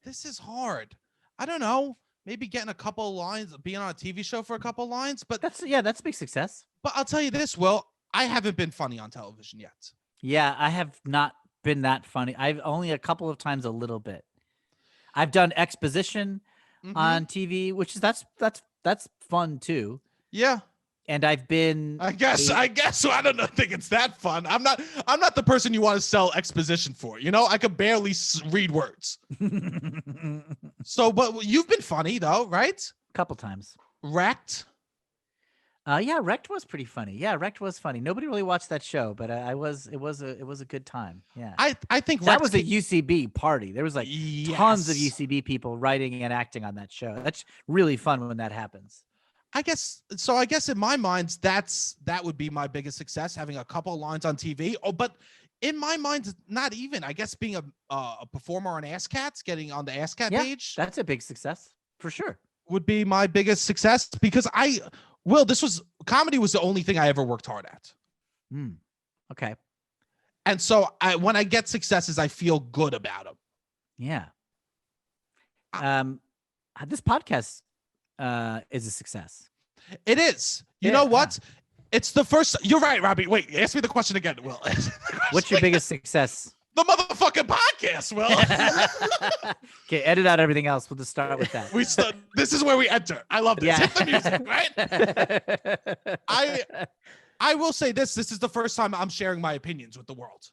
This is hard. I don't know. Maybe getting a couple of lines, being on a TV show for a couple of lines, but that's a big success. But I'll tell you this, Will, I haven't been funny on television yet. Yeah, I have not been that funny. I've only a couple of times a little bit. I've done exposition on TV, which is that's fun too. Yeah. And I've been I guess I don't think it's that fun. I'm not the person you want to sell exposition for. You know, I could barely read words. So, but you've been funny though, right? A couple times. Wrecked. Yeah, Wrecked was pretty funny. Yeah, Wrecked was funny. Nobody really watched that show, but it was a good time. Yeah. I think that was a UCB party. There was like tons of UCB people writing and acting on that show. That's really fun when that happens. I guess in my mind, that would be my biggest success, having a couple of lines on TV. Oh, but in my mind, not even. I guess being a performer on AssCats, getting on the AssCat page. That's a big success for sure. Would be my biggest success because comedy was the only thing I ever worked hard at. Okay. And so when I get successes, I feel good about them. Yeah. This podcast is a success. It is. You know what? It's the first. You're right, Robbie. Wait, ask me the question again, Will. What's your biggest success? The motherfucking podcast, Will. Okay, edit out everything else. We'll just start with that. This is where we enter. I love this. Hit the music, right? I will say this. This is the first time I'm sharing my opinions with the world.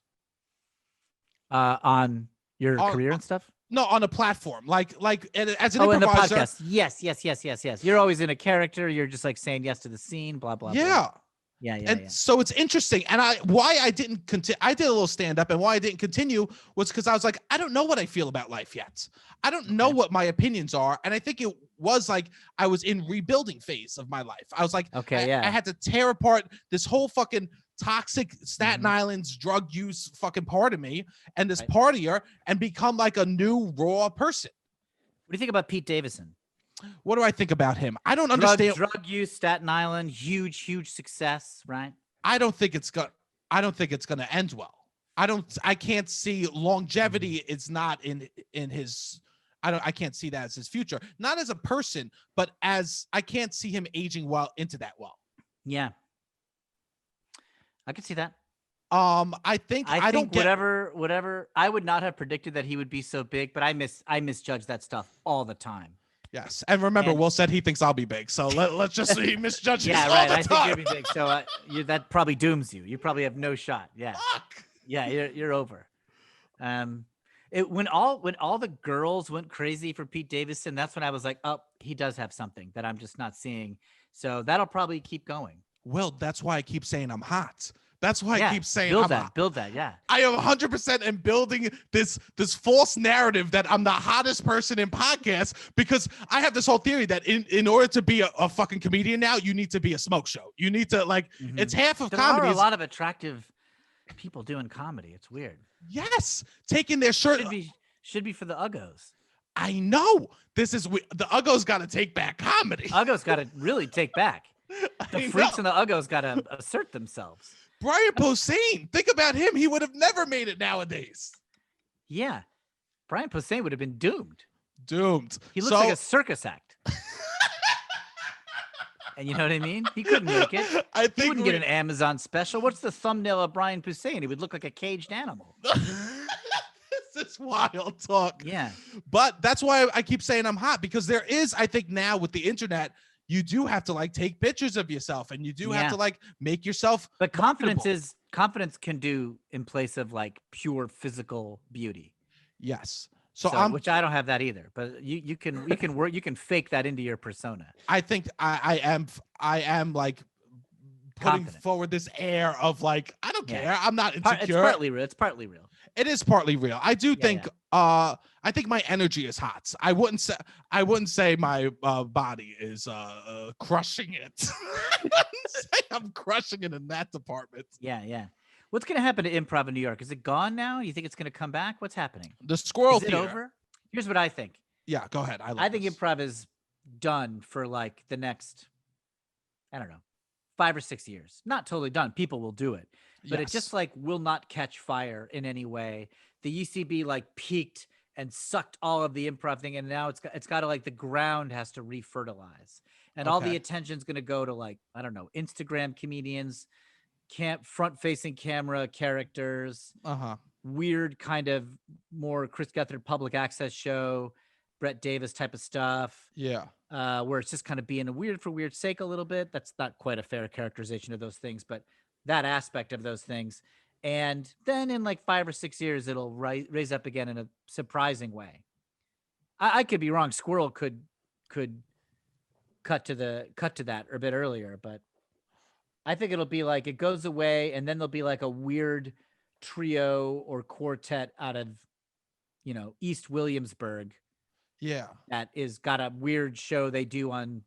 On your career and stuff? No, on a platform, like as an improviser. In the podcast. Yes. You're always in a character. You're just like saying yes to the scene. Blah blah. Yeah. Blah. Yeah. And so it's interesting. And why I didn't continue. I did a little stand up, and why I didn't continue was because I was like, I don't know what I feel about life yet. I don't know what my opinions are, and I think it was like I was in rebuilding phase of my life. I was like, I had to tear apart this whole fucking toxic Staten Island's drug use fucking part of me and this partier and become like a new raw person. What do you think about Pete Davidson? What do I think about him? I don't understand. Drug use, Staten Island, huge success, right? I don't think it's gonna end well. I can't see longevity. It's not in his. I can't see that as his future. Not as a person, but as I can't see him aging into that well. Yeah. I can see that. I think whatever. I would not have predicted that he would be so big, but I misjudge that stuff all the time. Yes, and remember, Will said he thinks I'll be big, so let's just he misjudges. Yeah, all right. the I time. think you'll be big, so that probably dooms you. You probably have no shot. Yeah. Fuck. Yeah, you're over. When all the girls went crazy for Pete Davidson, that's when I was like, oh, he does have something that I'm just not seeing. So that'll probably keep going. Well, that's why I keep saying I'm hot. That's why I keep saying build that. Yeah. I am 100% am building this false narrative that I'm the hottest person in podcasts because I have this whole theory that in order to be a fucking comedian now, you need to be a smoke show. You need to it's half of comedy. There are a lot of attractive people doing comedy. It's weird. Yes. Taking their shirt. Should be for the uggos. I know. The uggos got to take back comedy. Uggos got to really take back. The freaks and the uggos got to assert themselves. Brian Posehn, think about him. He would have never made it nowadays. Yeah. Brian Posehn would have been doomed. He looks like a circus act. And you know what I mean? He couldn't make it. He wouldn't get an Amazon special. What's the thumbnail of Brian Posehn? He would look like a caged animal. This this wild talk. Yeah. But that's why I keep saying I'm hot, because there is, I think now with the internet, you do have to like take pictures of yourself, and you do have to like make yourself. But confidence can do in place of like pure physical beauty. Yes. So which I don't have that either, but you can fake that into your persona. I think I am like putting forward this air of like, I don't care. I'm not insecure. It's partly real. It's partly real. It is partly real. I do think I think my energy is hot. I wouldn't say my body is crushing it. I wouldn't say I'm crushing it in that department. Yeah. What's going to happen to improv in New York? Is it gone now? You think it's going to come back? What's happening? The Squirrel Is it Theater. over? Here's what I think. Yeah, go ahead. I think improv is done for like the next, I don't know, 5 or 6 years. Not totally done. People will do it, but it just like will not catch fire in any way. The UCB like peaked and sucked all of the improv thing, and now it's got to like the ground has to refertilize, and all the attention's going to go to like, I don't know, Instagram comedians, front-facing camera characters, weird kind of more Chris Gethard public access show, Brett Davis type of stuff. Yeah. Where it's just kind of being a weird for weird sake a little bit. That's not quite a fair characterization of those things, but that aspect of those things. And then in like 5 or 6 years, it'll raise up again in a surprising way. I could be wrong. Squirrel could cut to that a bit earlier, but I think it'll be like it goes away, and then there'll be like a weird trio or quartet out of, East Williamsburg. Yeah. That is got a weird show they do on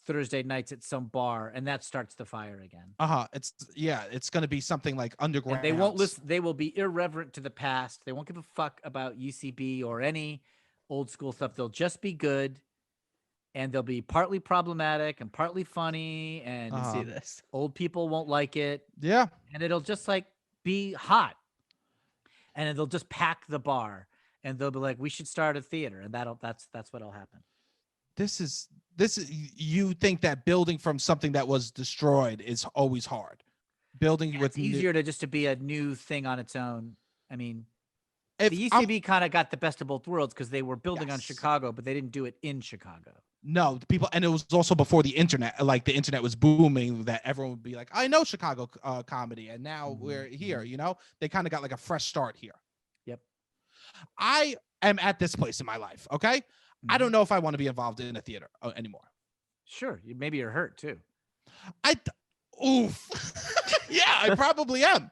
Thursday nights at some bar, and that starts the fire again. It's going to be something like underground. And they won't listen. They will be irreverent to the past. They won't give a fuck about UCB or any old school stuff. They'll just be good. And they'll be partly problematic and partly funny, and see this. Old people won't like it. Yeah. And it'll just like be hot. And they'll just pack the bar, and they'll be like, we should start a theater. And that's what'll happen. This is you think that building from something that was destroyed is always hard. Building with it's easier to be a new thing on its own. I mean, the UCB kind of got the best of both worlds because they were building on Chicago, but they didn't do it in Chicago. No, and it was also before the internet. Like the internet was booming, that everyone would be like, I know Chicago comedy, and now we're here. They kind of got like a fresh start here. Yep. I am at this place in my life. Okay. I don't know if I want to be involved in a theater anymore. Sure. Maybe you're hurt too. Yeah, I probably am.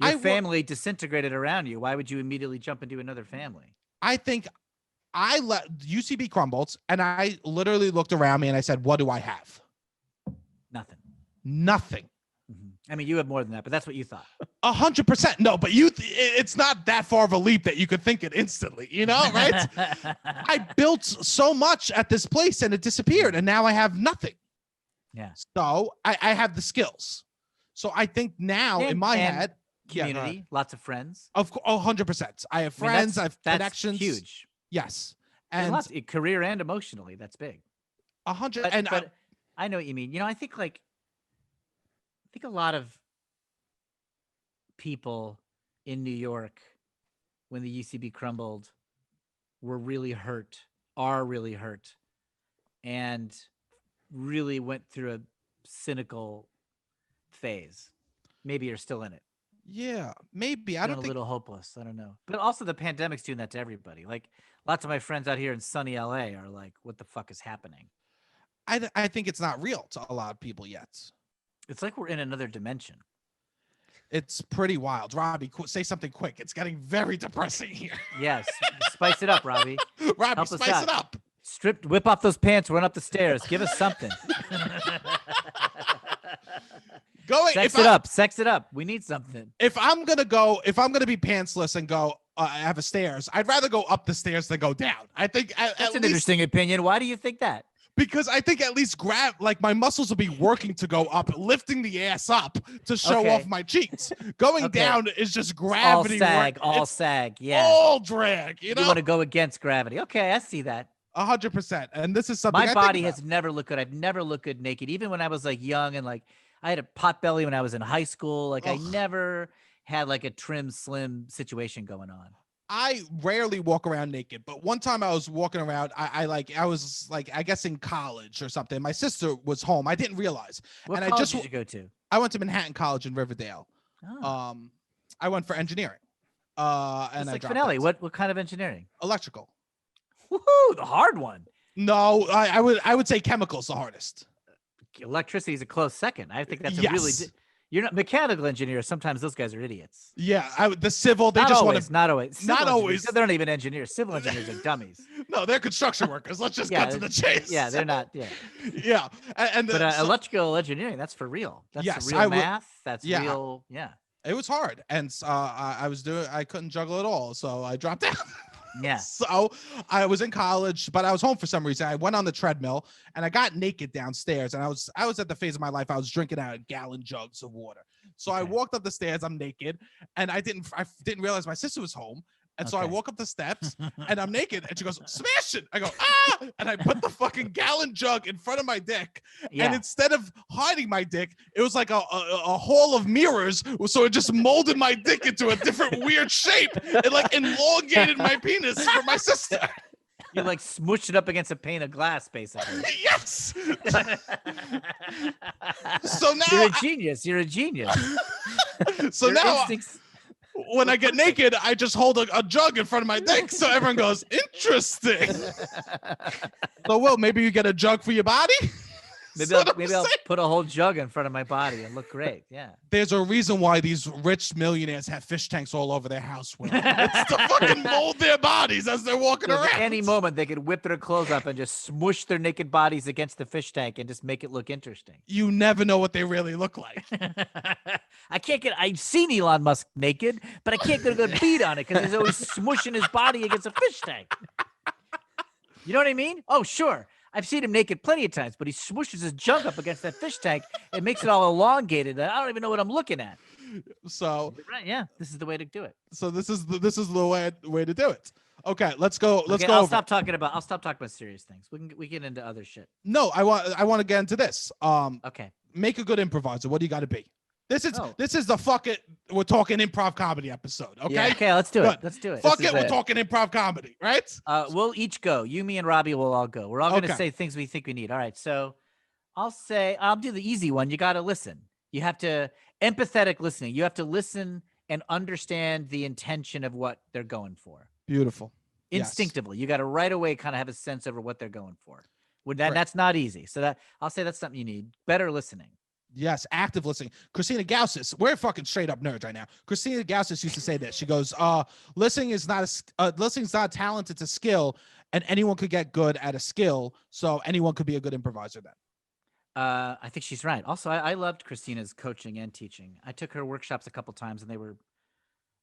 Your family disintegrated around you. Why would you immediately jump into another family? I think I let UCB crumbled, and I literally looked around me and I said, what do I have? Nothing. I mean, you have more than that, but that's what you thought. 100%. No, but it's not that far of a leap that you could think it instantly, right? I built so much at this place and it disappeared, and now I have nothing. Yeah. So I have the skills. So I think now in my head, community, lots of friends. 100%. I have friends. I have connections. Huge. Yes. And career and emotionally, that's big. 100. But I know what you mean. I think a lot of people in New York, when the UCB crumbled, are really hurt, and really went through a cynical phase. Maybe you're still in it. Yeah, maybe. I don't think. A little hopeless. I don't know. But also the pandemic's doing that to everybody. Like lots of my friends out here in sunny LA are like, what the fuck is happening? I think it's not real to a lot of people yet. It's like we're in another dimension. It's pretty wild. Robbie, say something quick. It's getting very depressing here. Yes. Spice it up, Robbie. Robbie, spice it up. Whip off those pants, run up the stairs. Give us something. Sex it up. We need something. If I'm gonna be pantsless and go have a stairs, I'd rather go up the stairs than go down. I think that's an interesting opinion. Why do you think that? Because I think at least my muscles will be working to go up, lifting the ass up to show off my cheeks. Going down is just gravity. All sag. Yeah. All drag. You want to go against gravity. Okay, I see that. 100%. And this is something my body has never looked good. I've never looked good naked. Even when I was like young and like I had a pot belly when I was in high school. Like I never had like a trim, slim situation going on? I rarely walk around naked, but one time I was walking around. I was I guess in college or something. My sister was home. I didn't realize. What and college did you go to? I went to Manhattan College in Riverdale. Oh. I went for engineering. And It's like I Finelli. What kind of engineering? Electrical. Woohoo! The hard one. No, I would say chemicals the hardest. Electricity is a close second. I think that's a Yes. really. You're not mechanical engineers. Sometimes those guys are idiots. Yeah, the civil. They not just always, want to. not always. Not always. They're not even engineers. Civil engineers are dummies. No, they're construction workers. Let's just cut to the chase. Yeah, they're not. Yeah. Yeah, but electrical engineering, that's for real. That's real math. That's real. Yeah. It was hard, and I couldn't juggle it all, so I dropped out. Yeah. So I was in college, but I was home for some reason. I went on the treadmill and I got naked downstairs, and I was at the phase of my life I was drinking out of gallon jugs of water. So I walked up the stairs, I'm naked, and I didn't realize my sister was home. And so I walk up the steps and I'm naked, and she goes, "Sebastian!" I go, "Ah!" And I put the fucking gallon jug in front of my dick. Yeah. And instead of hiding my dick, it was like a hall of mirrors. So it just molded my dick into a different weird shape. It like elongated my penis for my sister. You like smushed it up against a pane of glass, basically. Yes. So now you're a genius. You're a genius. So your now when I get naked, I just hold a jug in front of my dick, so everyone goes, "Interesting." So, Will, maybe you get a jug for your body? Maybe I'll put a whole jug in front of my body and look great. Yeah. There's a reason why these rich millionaires have fish tanks all over their house, Will. It's to fucking mold their bodies as they're walking around. At any moment, they could whip their clothes up and just smush their naked bodies against the fish tank and just make it look interesting. You never know what they really look like. I've seen Elon Musk naked, but I can't get a good beat on it because he's always smushing his body against a fish tank. You know what I mean? Oh, sure. I've seen him naked plenty of times, but he smooshes his junk up against that fish tank. It makes it all elongated. I don't even know what I'm looking at. So right, yeah, this is the way to do it. So this is the way to do it. Okay, let's go. I'll stop talking about serious things. We get into other shit. No, I want to get into this. Okay. Make a good improviser. What do you got to be? This is the fuck it. We're talking improv comedy episode. Okay. Yeah, okay, let's do it. Let's do it. Fuck it. We're talking improv comedy, right? We'll each go. You, me, and Robbie will all go. We're all going to say things we think we need. All right. So I'll do the easy one. You got to listen. You have to empathetic listening. You have to listen and understand the intention of what they're going for. Beautiful. Instinctively, you got to right away kind of have a sense over what they're going for. That's not easy. So I'll say that's something you need. Better listening. Yes, active listening. Christina Gaussis, we're fucking straight up nerds right now. Christina Gaussis used to say this. She goes, listening's not a talent, it's a skill, and anyone could get good at a skill, so anyone could be a good improviser then. I think she's right. Also, I loved Christina's coaching and teaching. I took her workshops a couple times, and they were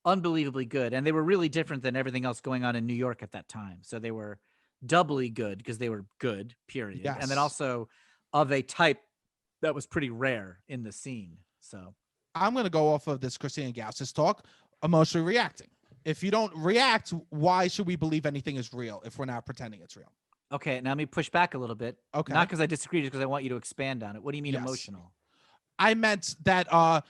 unbelievably good, and they were really different than everything else going on in New York at that time. So they were doubly good because they were good, period. Yes. And then also of a type that was pretty rare in the scene. So I'm going to go off of this Christina Gaussis talk, emotionally reacting. If you don't react, why should we believe anything is real if we're not pretending it's real? Okay, now let me push back a little bit. Okay. Not because I disagree, just because I want you to expand on it. What do you mean emotional? I meant that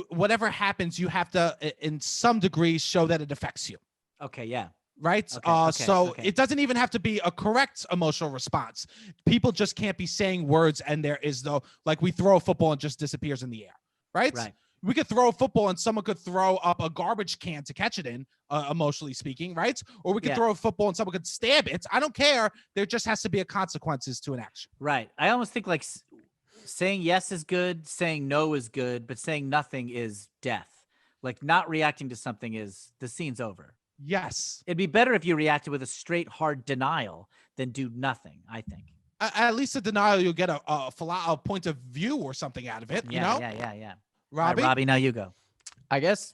whatever happens, you have to, in some degree, show that it affects you. Okay, yeah. Right. It doesn't even have to be a correct emotional response. People just can't be saying words and there is no, like we throw a football and just disappears in the air. Right. We could throw a football and someone could throw up a garbage can to catch it in, emotionally speaking. Right. Or we could throw a football and someone could stab it. I don't care. There just has to be a consequences to an action. Right. I almost think like saying yes is good. Saying no is good. But saying nothing is death. Like not reacting to something is the scene's over. Yes. It'd be better if you reacted with a straight, hard denial than do nothing, I think. At least a denial, you'll get a point of view or something out of it, you know? Yeah. Robbie? Right, Robbie, now you go. I guess,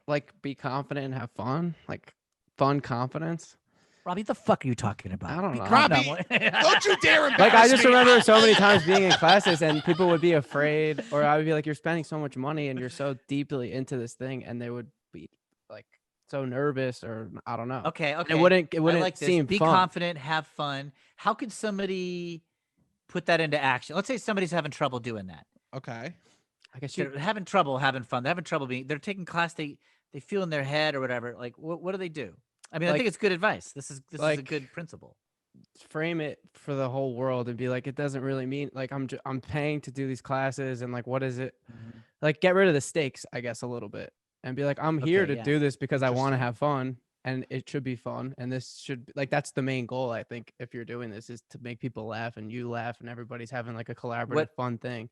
like, be confident and have fun. Like, fun confidence. Robbie, what the fuck are you talking about? I don't know. Robbie, don't you dare embarrass Like, I just me. remember so many times being in classes and people would be afraid, or I would be like, you're spending so much money and you're so deeply into this thing, and they would be, like, so nervous, or I don't know. Okay. It wouldn't like seem be fun. confident, have fun. How could somebody put that into action? Let's say somebody's having trouble doing that. Okay. I guess they're having trouble having fun. They're having trouble they're taking class. They feel in their head or whatever. Like, what do they do? I mean, I think it's good advice. This is a good principle. Frame it for the whole world and be like, it doesn't really mean like I'm paying to do these classes, and like, what is it? Mm-hmm. Like, get rid of the stakes, I guess, a little bit, and be like, I'm here to do this because I want to have fun, and it should be fun, and this should like that's the main goal. I think if you're doing this is to make people laugh and you laugh and everybody's having like a collaborative fun thing.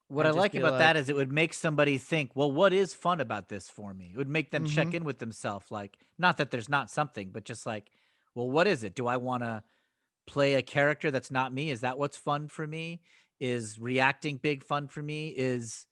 What I like about that is it would make somebody think, well, what is fun about this for me? It would make them check in with themselves. Like, not that there's not something, but just like, well, what is it? Do I want to play a character that's not me? Is that what's fun for me? Is reacting big fun for me? Is,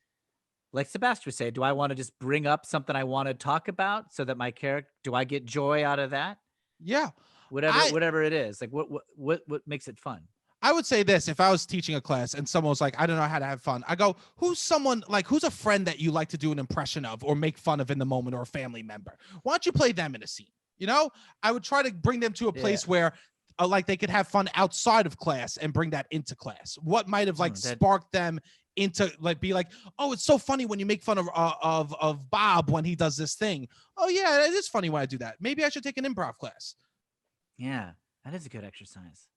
like Sebastian would say, do I want to just bring up something I want to talk about so that my character, do I get joy out of that? Yeah. Whatever it is. Like, what makes it fun? I would say this, if I was teaching a class and someone was like, I don't know how to have fun. I go, who's a friend that you like to do an impression of or make fun of in the moment, or a family member? Why don't you play them in a scene? You know, I would try to bring them to a place where like they could have fun outside of class and bring that into class. What might have sparked them into like, be like, oh, it's so funny when you make fun of Bob when he does this thing. Oh yeah, it is funny when I do that. Maybe I should take an improv class. Yeah, that is a good exercise.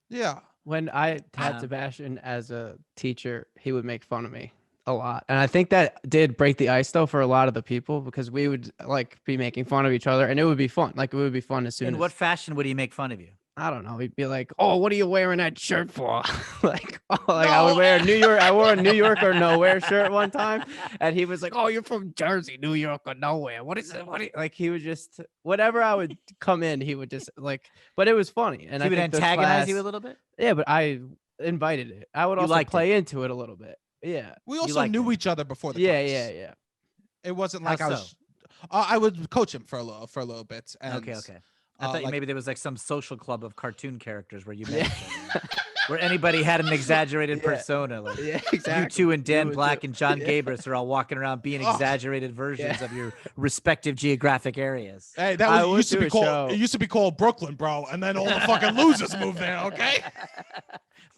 Yeah. When I had Sebastian as a teacher, he would make fun of me a lot. And I think that did break the ice though for a lot of the people, because we would like be making fun of each other and it would be fun. Like it would be fun as soon as. In what fashion would he make fun of you? I don't know. He'd be like, "Oh, what are you wearing that shirt for?" I would wear I wore a New York or nowhere shirt one time, and he was like, "Oh, you're from Jersey, New York or nowhere. What is it? Like he would just whatever I would come in, he would just like. But it was funny, and he would antagonize you a little bit. Yeah, but I invited it. I would also play into it a little bit. Yeah, we also knew each other before the class. Yeah. It wasn't like I would coach him for a little bit. And, okay. I thought maybe there was like some social club of cartoon characters where you met each other, where anybody had an exaggerated persona. Like exactly. You two and Dan Black and John Gabris are all walking around being exaggerated versions of your respective geographic areas. Hey, that used to be called. It used to be called Brooklyn, bro, and then all the fucking losers moved there. Okay.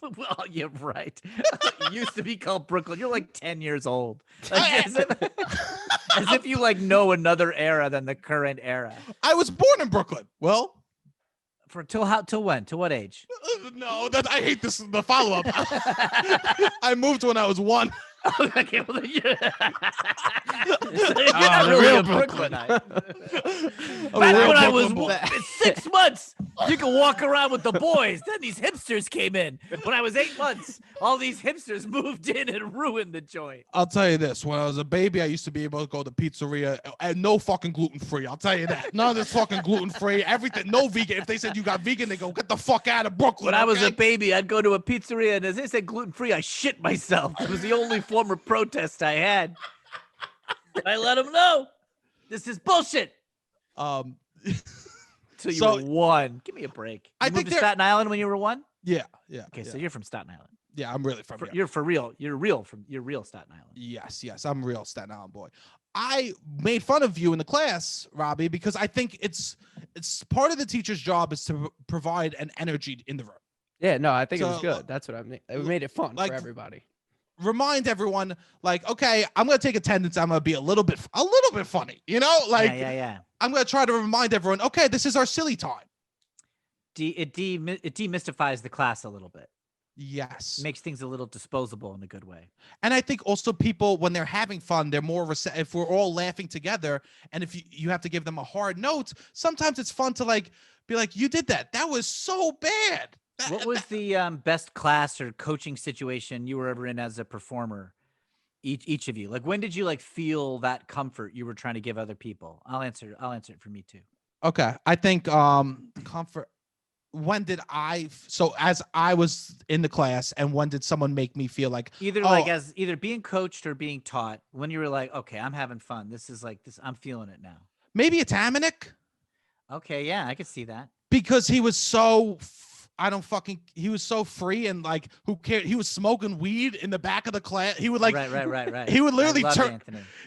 Well, you're right. It used to be called Brooklyn. You're like 10 years old. Like, as if you like know another era than the current era. I was born in Brooklyn. Well, till when? To what age? No, I hate this. The follow up. I moved when I was 1. Okay, well, you're not really a Brooklynite. Back when I was 6 months, you could walk around with the boys. Then these hipsters came in. When I was 8 months, all these hipsters moved in and ruined the joint. I'll tell you this. When I was a baby, I used to be able to go to pizzeria and no fucking gluten-free. I'll tell you that. None of this fucking gluten-free. Everything, no vegan. If they said you got vegan, they go, get the fuck out of Brooklyn. When I was a baby, I'd go to a pizzeria, and as they said gluten-free, I shit myself. It was the only form of protest I had. I let them know this is bullshit. Till you were 1. Give me a break. You moved to Staten Island when you were 1? Yeah. Okay, so you're from Staten Island. Yeah, I'm really from here. You're for real. You're real Staten Island. Yes, I'm a real Staten Island boy. I made fun of you in the class, Robbie, because I think it's part of the teacher's job is to provide an energy in the room. Yeah, no, I think it was good. That's what I mean. It made it fun for everybody. Remind everyone, like, okay, I'm gonna take attendance. I'm gonna be a little bit funny, you know, like, yeah. I'm gonna try to remind everyone, okay, this is our silly time. It demystifies the class a little bit. Yes, makes things a little disposable in a good way. And I think also people, when they're having fun, they're more if we're all laughing together, and if you have to give them a hard note, sometimes it's fun to like be like, you did that was so bad. What was the best class or coaching situation you were ever in as a performer? Each of you, like, when did you like feel that comfort you were trying to give other people? I'll answer it for me too. Okay, I think comfort. When did so as I was in the class, and when did someone make me feel like as either being coached or being taught, when you were like, okay, I'm having fun. This is like this. I'm feeling it now. Maybe it's Amanek. Okay, yeah, I could see that. Because he was so he was so free and like, who cared? He was smoking weed in the back of the class. He would like, right. He would literally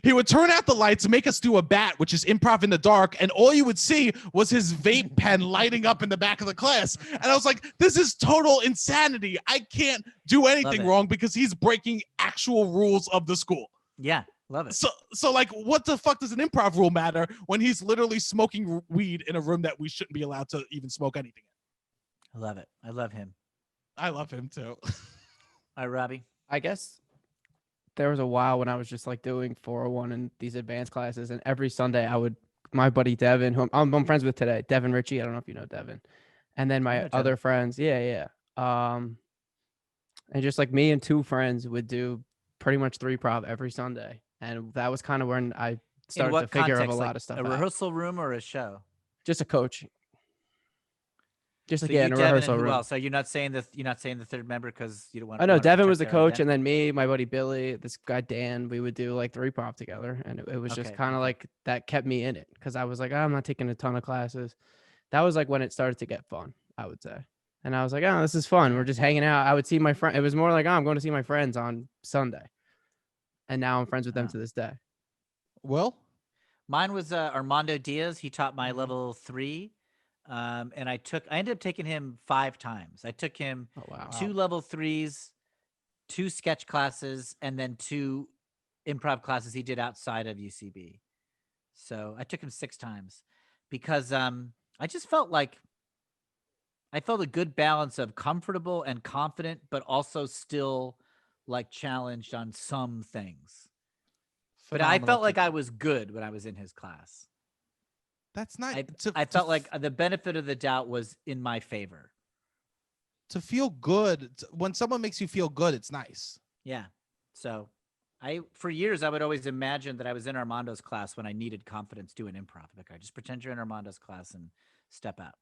he would turn out the lights, make us do a bat, which is improv in the dark. And all you would see was his vape pen lighting up in the back of the class. And I was like, this is total insanity. I can't do anything wrong because he's breaking actual rules of the school. Yeah. Love it. So like, what the fuck does an improv rule matter when he's literally smoking weed in a room that we shouldn't be allowed to even smoke anything in? I love it. I love him. I love him too. All right, Robbie. I guess there was a while when I was just like doing 401 and these advanced classes, and every Sunday my buddy Devin, who I'm friends with today, Devin Ritchie. I don't know if you know Devin, and then my other friends, and just like me and 2 friends would do pretty much 3-prov every Sunday, and that was kind of when I started to figure out a lot of stuff. A rehearsal room or a show? Just a coach. Just like, so in a rehearsal room. So you're not saying the third member because you don't want. I know Devin was the coach, and then me, my buddy Billy, this guy Dan, we would do like 3-prov together, and it was just kind of like that kept me in it because I was like, I'm not taking a ton of classes. That was like when it started to get fun, I would say, and I was like, oh, this is fun. We're just hanging out. I would see my friend. It was more like, oh, I'm going to see my friends on Sunday, and now I'm friends with them to this day. Well, mine was Armando Diaz. He taught my level 3. And I ended up taking him 5 times. I took him 2 level 3s, 2 sketch classes, and then 2 improv classes he did outside of UCB. So I took him 6 times because I just felt like I felt a good balance of comfortable and confident, but also still like challenged on some things. But I felt like I was good when I was in his class. That's nice. I felt like the benefit of the doubt was in my favor. To feel good, when someone makes you feel good, it's nice. Yeah. So for years, I would always imagine that I was in Armando's class when I needed confidence doing improv. Like, I just pretend you're in Armando's class and step out.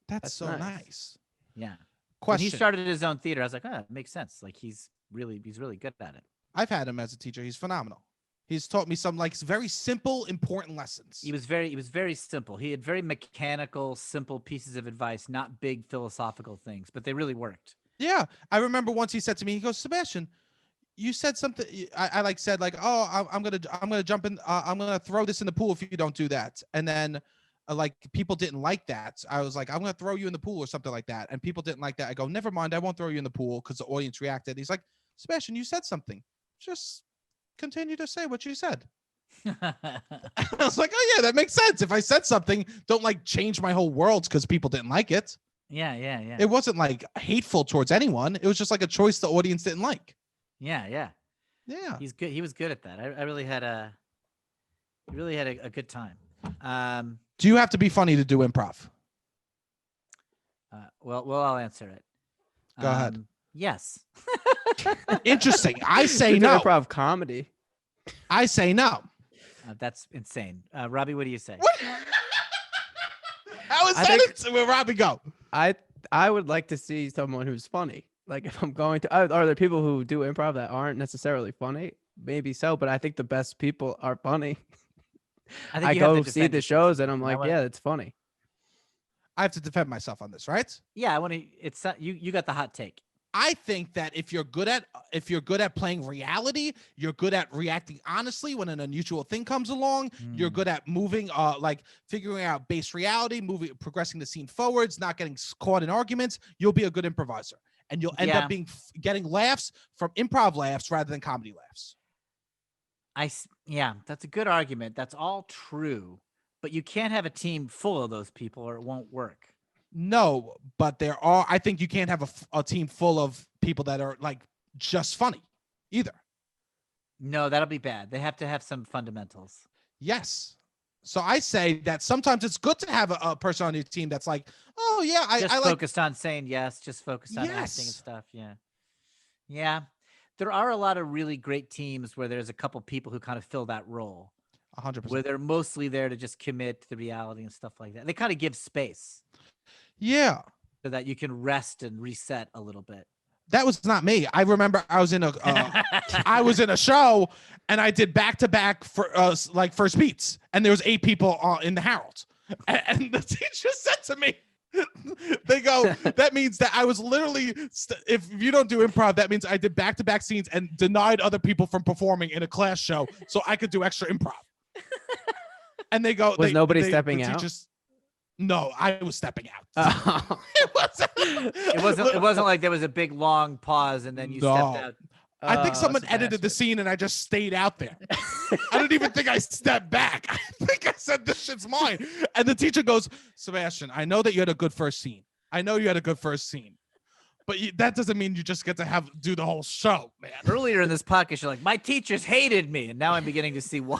That's so nice. Yeah. Question. When he started his own theater, I was like, oh, it makes sense. Like he's really good at it. I've had him as a teacher. He's phenomenal. He's taught me some like very simple, important lessons. He was very simple. He had very mechanical, simple pieces of advice, not big philosophical things, but they really worked. Yeah. I remember once he said to me, he goes, Sebastian, you said something. I said like, oh, I'm going to jump in. I'm going to throw this in the pool if you don't do that. And then like people didn't like that. I was like, I'm going to throw you in the pool or something like that. And people didn't like that. I go, never mind. I won't throw you in the pool because the audience reacted. He's like, Sebastian, you said something. Just continue to say what you said. I was like, oh yeah, that makes sense. If I said something, don't like change my whole world because people didn't like it. Yeah. It wasn't like hateful towards anyone. It was just like a choice the audience didn't like. Yeah. He's good. He was good at that. I really had a good time. Do you have to be funny to do improv? Well, I'll answer it. Go ahead. Yes. Interesting. I say no. Improv comedy. I say no. That's insane. Robbie, what do you say? What? How is that? Where Robbie go? I would like to see someone who's funny. Like if I'm going to, are there people who do improv that aren't necessarily funny? Maybe so, but I think the best people are funny. I go see the shows and I'm like, yeah, it's funny. I have to defend myself on this, right? Yeah, I want to. It's you got the hot take. I think that if you're good at playing reality, you're good at reacting honestly when an unusual thing comes along. You're good at moving, like figuring out base reality, progressing the scene forwards, not getting caught in arguments. You'll be a good improviser, and you'll end up getting laughs from improv laughs rather than comedy laughs. That's a good argument. That's all true, but you can't have a team full of those people or it won't work. No, but I think you can't have a team full of people that are like just funny either. No, that'll be bad. They have to have some fundamentals. Yes. So I say that sometimes it's good to have a person on your team that's like, oh yeah, I focused on saying yes, just focused on acting and stuff. Yeah. Yeah. There are a lot of really great teams where there's a couple people who kind of fill that role. 100%. Where they're mostly there to just commit to the reality and stuff like that. They kind of give space. Yeah. So that you can rest and reset a little bit. That was not me. I remember I was in a show and I did back-to-back for like first beats, and there was 8 people in the Herald, and the teacher said to me, They go, that means that I was literally, if you don't do improv, that means I did back-to-back scenes and denied other people from performing in a class show so I could do extra improv. And they go, Was nobody stepping the out? Teachers, no, I was stepping out. It wasn't like there was a big long pause and then you stepped out. I think someone Sebastian. edited the scene and I just stayed out there. I don't even think I stepped back. I think I said, this shit's mine. And the teacher goes, Sebastian, I know that you had a good first scene. But that doesn't mean you just get to do the whole show, man. Earlier in this podcast, you're like, my teachers hated me. And now I'm beginning to see why.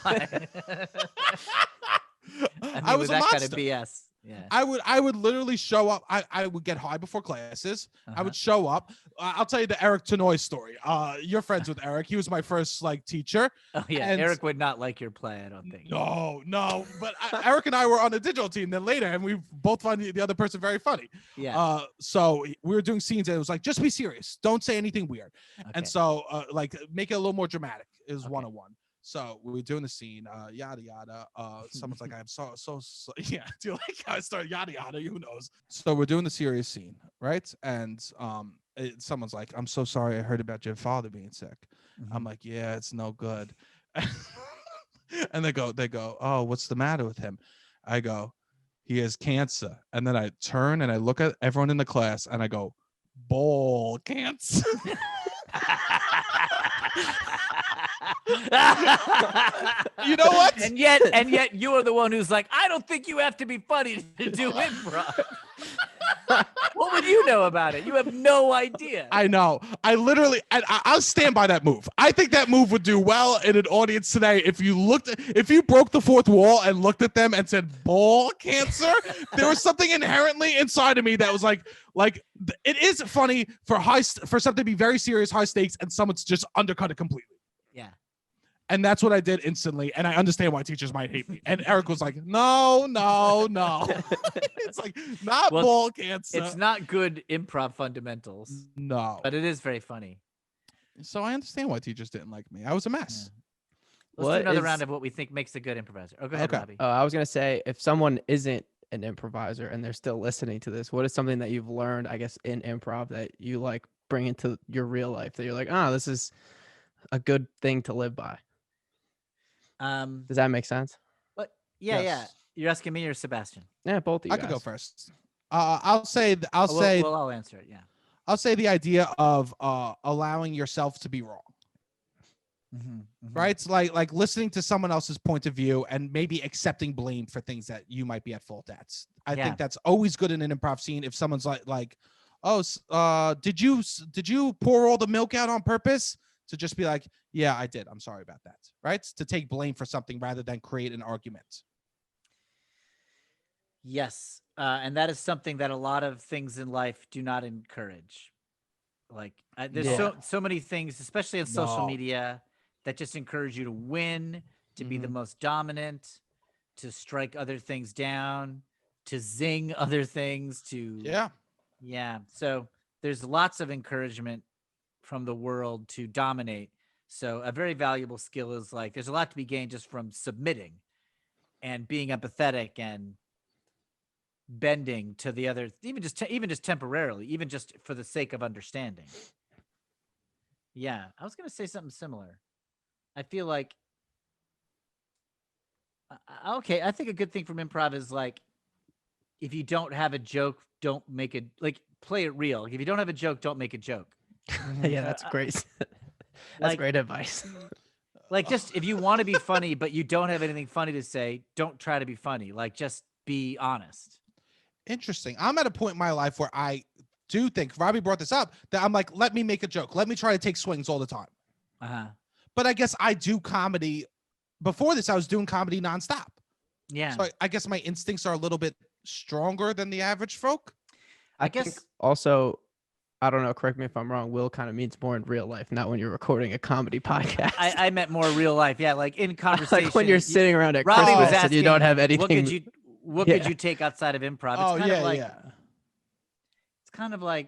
I was with a that monster. kind of BS. Yeah. I would literally show up. I would get high before classes. I would show up. I'll tell you the Eric Tenoy story. You're friends with Eric. He was my first teacher. Oh yeah, and Eric would not like your play, I don't think. No. But Eric and I were on a digital team then later, and we both found the other person very funny. Yeah. So we were doing scenes, and it was like, just be serious. Don't say anything weird. Okay. And so make it a little more dramatic. It was 101. So we were doing the scene, yada yada. Someone's like, I'm so yeah. Do you like how I started yada yada? Who knows? So we're doing the serious scene, right? And someone's like, I'm so sorry. I heard about your father being sick. I'm like, yeah, it's no good. And they go, oh, what's the matter with him? I go, he has cancer. And then I turn and I look at everyone in the class and I go, ball cancer. You know what? And yet you are the one who's like, I don't think you have to be funny to do improv. What would you know about it? You have no idea. I know. I'll stand by that move. I think that move would do well in an audience today. If you broke the fourth wall and looked at them and said ball cancer, there was something inherently inside of me that was like it is funny for something to be very serious, high stakes, and someone's just undercut it completely. Yeah. And that's what I did instantly. And I understand why teachers might hate me. And Eric was like, no. It's like, ball cancer. It's not good improv fundamentals. No. But it is very funny. So I understand why teachers didn't like me. I was a mess. Yeah. Let's do another round of what we think makes a good improviser. Oh, go ahead, Robbie. I was going to say, if someone isn't an improviser and they're still listening to this, what is something that you've learned, I guess, in improv that you bring into your real life that you're like, this is a good thing to live by? Does that make sense? But yeah. You're asking me or Sebastian? Yeah, both of you. I could go first. I'll answer it. Yeah. I'll say the idea of allowing yourself to be wrong. Right? It's like listening to someone else's point of view and maybe accepting blame for things that you might be at fault at. I think that's always good in an improv scene. If someone's like, did you pour all the milk out on purpose? To just be like, yeah, I did. I'm sorry about that. Right? To take blame for something rather than create an argument. Yes. And that is something that a lot of things in life do not encourage. There's so many things, especially on social media, that just encourage you to win, to be the most dominant, to strike other things down, to zing other things, Yeah. So there's lots of encouragement from the world to dominate. So a very valuable skill is there's a lot to be gained just from submitting and being empathetic and bending to the other, even just temporarily, even just for the sake of understanding. Yeah, I was going to say something similar. I feel like, I think a good thing from improv is if you don't have a joke, don't make it, play it real. If you don't have a joke, don't make a joke. Yeah, that's great. That's great advice. Just if you want to be funny, but you don't have anything funny to say, don't try to be funny. Just be honest. Interesting. I'm at a point in my life where I do think, Robbie brought this up, that I'm like, let me make a joke. Let me try to take swings all the time. But I guess I do comedy. Before this, I was doing comedy nonstop. Yeah. So I guess my instincts are a little bit stronger than the average folk. I guess also, I don't know, correct me if I'm wrong, Will kind of means more in real life, not when you're recording a comedy podcast. I meant more real life. Yeah, in conversation. When you're sitting around at Robbie Christmas was asking, and you don't have anything. What could you take outside of improv? It's It's kind of like,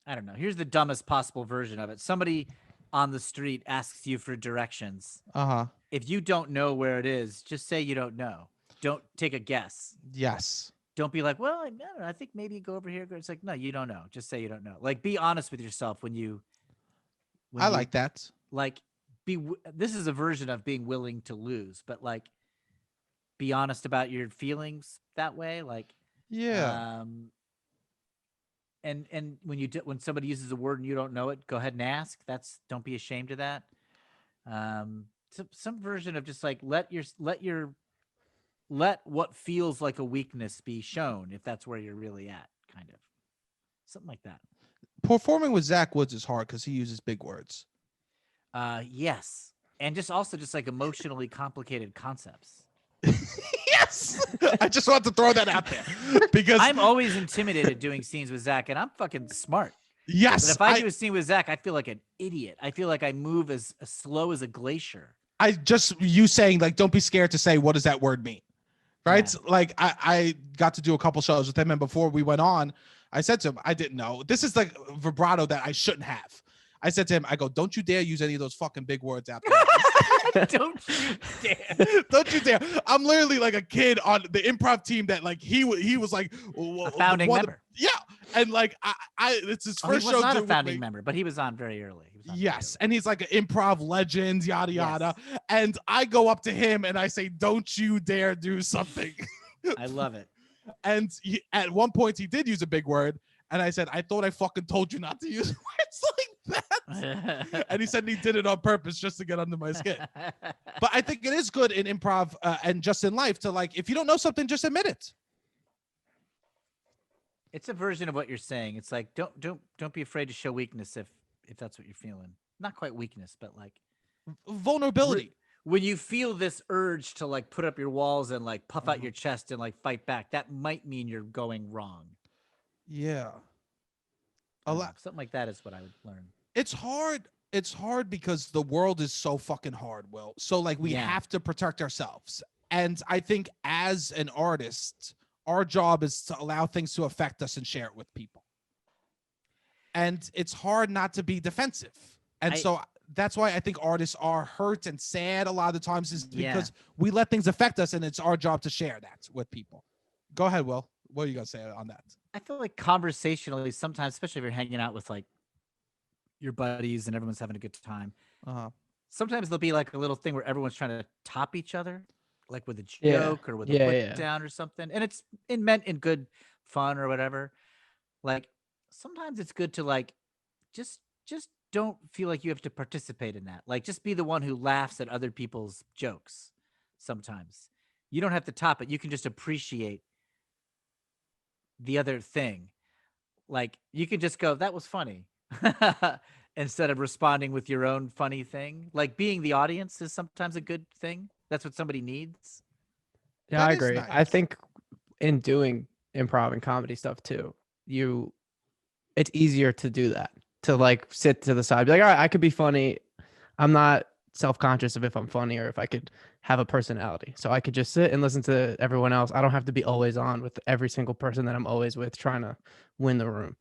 I don't know. Here's the dumbest possible version of it. Somebody on the street asks you for directions. If you don't know where it is, just say you don't know. Don't take a guess. Yes. don't be like, well, I don't know, I think maybe go over here. It's like, no, you don't know. Just say you don't know. Like, be honest with yourself when I like that. Like, this is a version of being willing to lose, but like, be honest about your feelings that way. Like, yeah. And when somebody uses a word and you don't know it, go ahead and ask. Don't be ashamed of that. Some version of just like let what feels like a weakness be shown, if that's where you're really at, kind of something like that. Performing with Zach Woods is hard because he uses big words. Yes, and just like emotionally complicated concepts. Yes, I just want to throw that out there because I'm always intimidated doing scenes with Zach, and I'm fucking smart. Yes, but if I do a scene with Zach, I feel like an idiot. I feel like I move as slow as a glacier. You saying like, don't be scared to say, what does that word mean? Right? Yeah. Like I got to do a couple shows with him, and before we went on, I said to him, I didn't know. This is like vibrato that I shouldn't have. I said to him, I go, don't you dare use any of those fucking big words out there. Don't you dare. Don't you dare. I'm literally like a kid on the improv team that like he was like a founding member. Yeah. And like it's his first show. He was not a founding member, but he was on very early. Yes. And he's like an improv legend, yada yada. Yes. And I go up to him and I say, don't you dare do something. I love it. And at one point he did use a big word. And I said, I thought I fucking told you not to use words like that. And he said he did it on purpose just to get under my skin. But I think it is good in improv and just in life to like, if you don't know something, just admit it. It's a version of what you're saying. It's like, don't be afraid to show weakness if that's what you're feeling. Not quite weakness, but like vulnerability. When you feel this urge to like put up your walls and like puff out your chest and like fight back, that might mean you're going wrong. Yeah. Something like that is what I would learn. It's hard. It's hard because the world is so fucking hard, Will. So like we have to protect ourselves. And I think as an artist, our job is to allow things to affect us and share it with people. And it's hard not to be defensive. And so that's why I think artists are hurt and sad a lot of the times is because we let things affect us and it's our job to share that with people. Go ahead, Will. What are you going to say on that? I feel like conversationally sometimes, especially if you're hanging out with like your buddies and everyone's having a good time, sometimes there'll be like a little thing where everyone's trying to top each other, like with a joke or with a put down or something. And it's meant in good fun or whatever. Like sometimes it's good to like, just don't feel like you have to participate in that. Like just be the one who laughs at other people's jokes. Sometimes you don't have to top it. You can just appreciate the other thing. Like you can just go, that was funny. Instead of responding with your own funny thing. Like being the audience is sometimes a good thing. That's what somebody needs. Yeah, I agree. Nice. I think in doing improv and comedy stuff too, it's easier to do that. To like sit to the side, be like, all right, I could be funny. I'm not self-conscious of if I'm funny or if I could have a personality. So I could just sit and listen to everyone else. I don't have to be always on with every single person that I'm always with trying to win the room.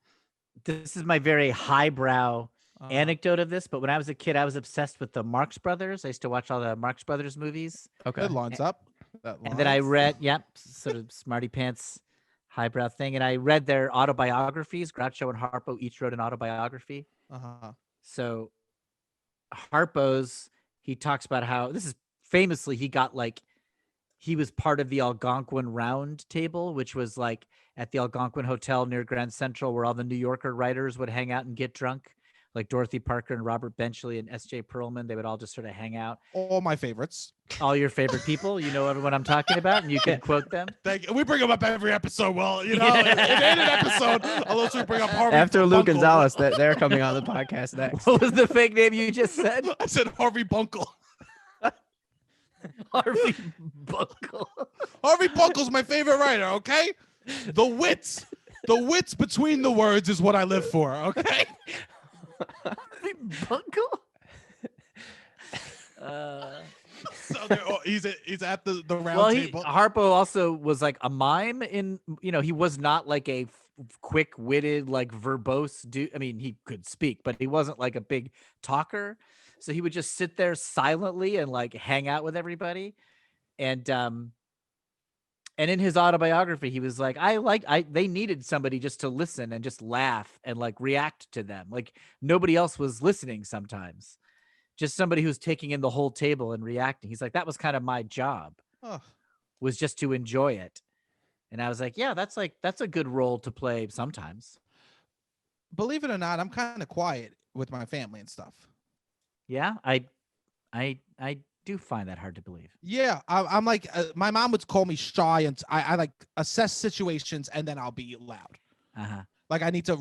This is my very highbrow anecdote of this, but when I was a kid, I was obsessed with the Marx Brothers. I used to watch all the Marx Brothers movies. Okay. That lines up. And then I read, sort of smarty pants highbrow thing. And I read their autobiographies. Groucho and Harpo each wrote an autobiography. So Harpo's, he talks about how this is famously, he was part of the Algonquin Round Table, which was like at the Algonquin Hotel near Grand Central where all the New Yorker writers would hang out and get drunk. Like Dorothy Parker and Robert Benchley and S.J. Perlman, they would all just sort of hang out. All my favorites. All your favorite people. You know everyone I'm talking about, and you can quote them. Thank you. We bring them up every episode. Well, it ain't an episode unless we bring up Harvey. After Lou Gonzalez, they're coming on the podcast next. What was the fake name you just said? I said Harvey Bunkle. Harvey Bunkle. Harvey Bunkle's my favorite writer. Okay, the wits between the words is what I live for. Okay. Bunkle? So he's at the round table. Harpo also was like a mime in, he was not like a quick-witted, like verbose dude. I mean, he could speak, but he wasn't like a big talker. So he would just sit there silently and like hang out with everybody. And And in his autobiography, he was like, they needed somebody just to listen and just laugh and like react to them. Like nobody else was listening sometimes. Just somebody who's taking in the whole table and reacting. He's like, that was kind of my job, was just to enjoy it. And I was like, yeah, that's a good role to play sometimes. Believe it or not, I'm kind of quiet with my family and stuff. Yeah, I do find that hard to believe. Yeah, I'm like, my mom would call me shy, and I like assess situations, and then I'll be loud. Like I need to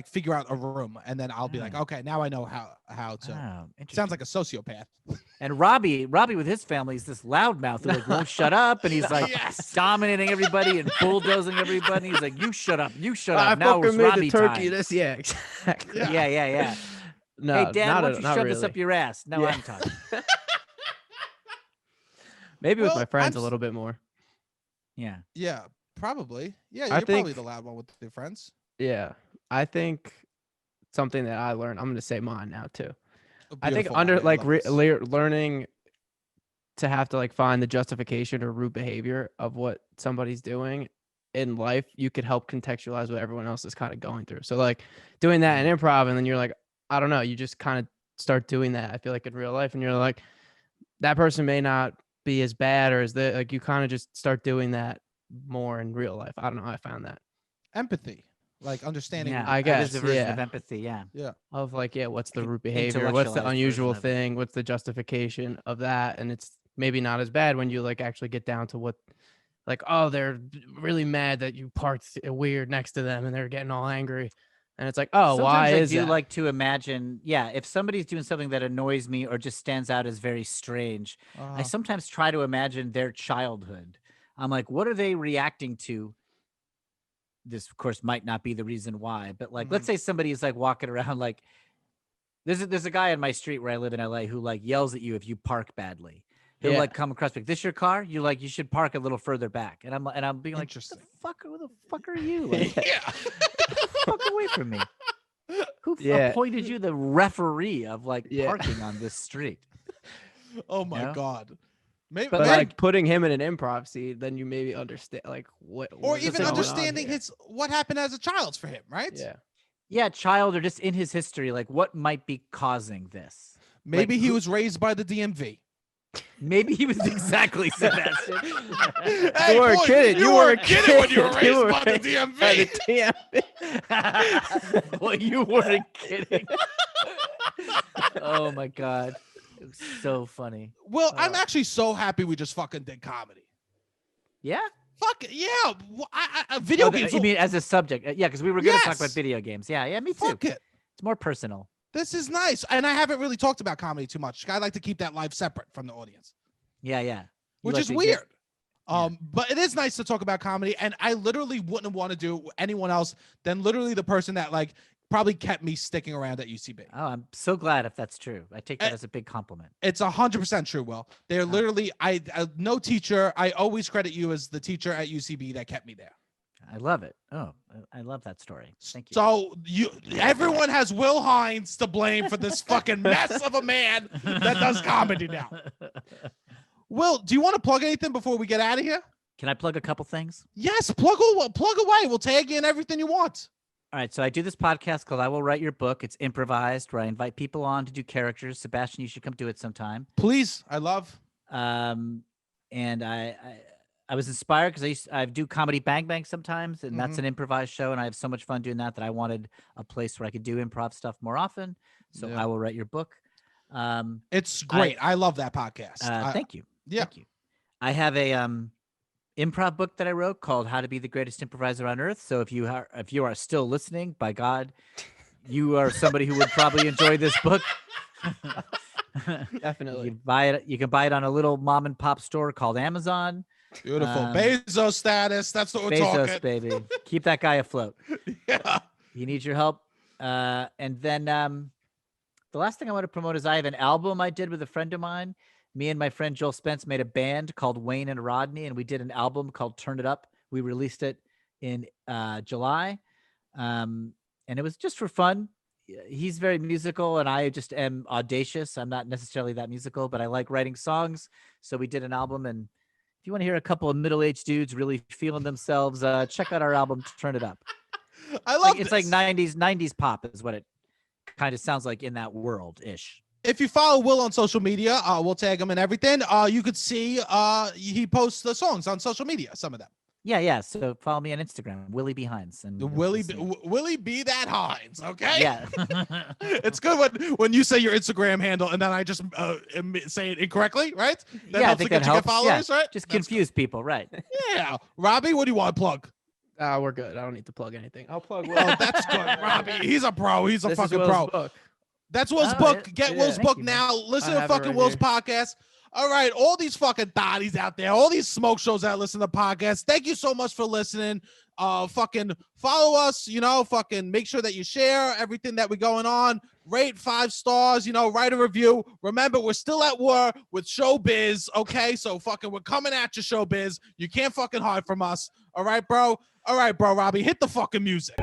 figure out a room, and then I'll be like, okay, now I know how to. Sounds like a sociopath. And Robbie with his family is this loudmouth who like won't shut up, and he's like dominating everybody and bulldozing everybody. He's like, you shut up. Now it's Robbie time. Yeah, exactly. Yeah. No, hey, Dad, why don't you shove this up your ass? Now I'm talking. Maybe with my friends a little bit more. Yeah. Yeah, probably. Yeah, you're probably the loud one with your friends. Yeah, I think something that I learned. I'm going to say mine now too. I think learning to have to like find the justification or root behavior of what somebody's doing in life, you could help contextualize what everyone else is kind of going through. So like doing that in improv, and then you're like, I don't know, you just kind of start doing that. I feel like in real life, and you're like, that person may not be as bad, or like you kind of just start doing that more in real life. I don't know how I found that. Empathy. Like understanding. Yeah, I guess. There's a version of empathy. Yeah. Of like, what's the root behavior? What's the unusual thing? What's the justification of that? And it's maybe not as bad when you like actually get down to what, like, oh, they're really mad that you parked weird next to them and they're getting all angry. And it's like, oh, why is that? I do like to imagine, if somebody's doing something that annoys me or just stands out as very strange, I sometimes try to imagine their childhood. I'm like, what are they reacting to? This, of course, might not be the reason why, but like, let's say somebody is like walking around like, there's a guy in my street where I live in LA who like yells at you if you park badly. He'll like come across like, this your car? You like, you should park a little further back. And I'm being like, who the fuck are you? Like, get the fuck away from me. Who appointed you the referee of like parking on this street? Oh my God. Maybe, but like putting him in an improv scene, then you maybe understand like what or even understanding what happened as a child for him, right? Yeah, child, or just in his history, like what might be causing this. Maybe he was raised by the DMV. Maybe he was exactly Sebastian. Hey, you weren't kidding. You weren't kidding when you were raised by the DMV. Well, you weren't kidding. Oh my God. It was so funny. Well, I'm actually so happy we just fucking did comedy. Yeah? Fuck yeah. Video games. You mean as a subject? Yeah, because we were going to talk about video games. Yeah, me too. Fuck it. It's more personal. This is nice. And I haven't really talked about comedy too much. I like to keep that live separate from the audience. Yeah. Which is weird. But it is nice to talk about comedy. And I literally wouldn't want to do anyone else than literally the person that like probably kept me sticking around at UCB. Oh, I'm so glad if that's true. I take that as a big compliment. It's 100% true, Will. They're literally, no teacher. I always credit you as the teacher at UCB that kept me there. I love it. Oh, I love that story. Thank you. So everyone has Will Hines to blame for this fucking mess of a man that does comedy now. Will, do you want to plug anything before we get out of here? Can I plug a couple things? Yes, plug away. We'll tag you in everything you want. All right, so I do this podcast called I Will Write Your Book. It's improvised, where I invite people on to do characters. Sebastian, you should come do it sometime. Please, I love. And I was inspired because I do Comedy Bang Bang sometimes, and that's an improvised show, and I have so much fun doing that I wanted a place where I could do improv stuff more often. So I Will Write Your Book. It's great. I love that podcast. Thank you. Yeah. Thank you. I have a improv book that I wrote called How to Be the Greatest Improviser on Earth. So if you are still listening, by God, you are somebody who would probably enjoy this book. Definitely. You can buy it on a little mom and pop store called Amazon. Beautiful. Bezos status. That's what we're talking. Bezos, baby. Keep that guy afloat. Yeah. He needs your help. And then the last thing I want to promote is I have an album I did with a friend of mine. Me and my friend Joel Spence made a band called Wayne and Rodney, and we did an album called Turn It Up. We released it in July, and it was just for fun. He's very musical, and I just am audacious. I'm not necessarily that musical, but I like writing songs. So we did an album, and If you want to hear a couple of middle-aged dudes really feeling themselves, check out our album Turn It Up. I love it's like 90s pop is what it kind of sounds like in that world-ish. If you follow Will on social media, we'll tag him and everything. You could see he posts the songs on social media, some of them. Yeah. So follow me on Instagram, Willie B. Hines. And Willie be that Hines, okay? Yeah. It's good when you say your Instagram handle and then I just say it incorrectly, right? That I think that helps. Followers, right? Just confuse people, right? Yeah. Robbie, what do you want to plug? We're good. I don't need to plug anything. I'll plug Will. Oh, that's good. Robbie, he's a pro. He's a fucking pro. Book. That's Will's book. Get Will's book now. Listen to fucking Will's podcast. All right, all these fucking thotties out there, all these smoke shows that listen to podcasts. Thank you so much for listening. Fucking follow us, fucking make sure that you share everything that we're going on. Rate 5 stars, write a review. Remember, we're still at war with showbiz, okay? So fucking we're coming at you, showbiz. You can't fucking hide from us. All right, bro? All right, bro, Robbie, hit the fucking music.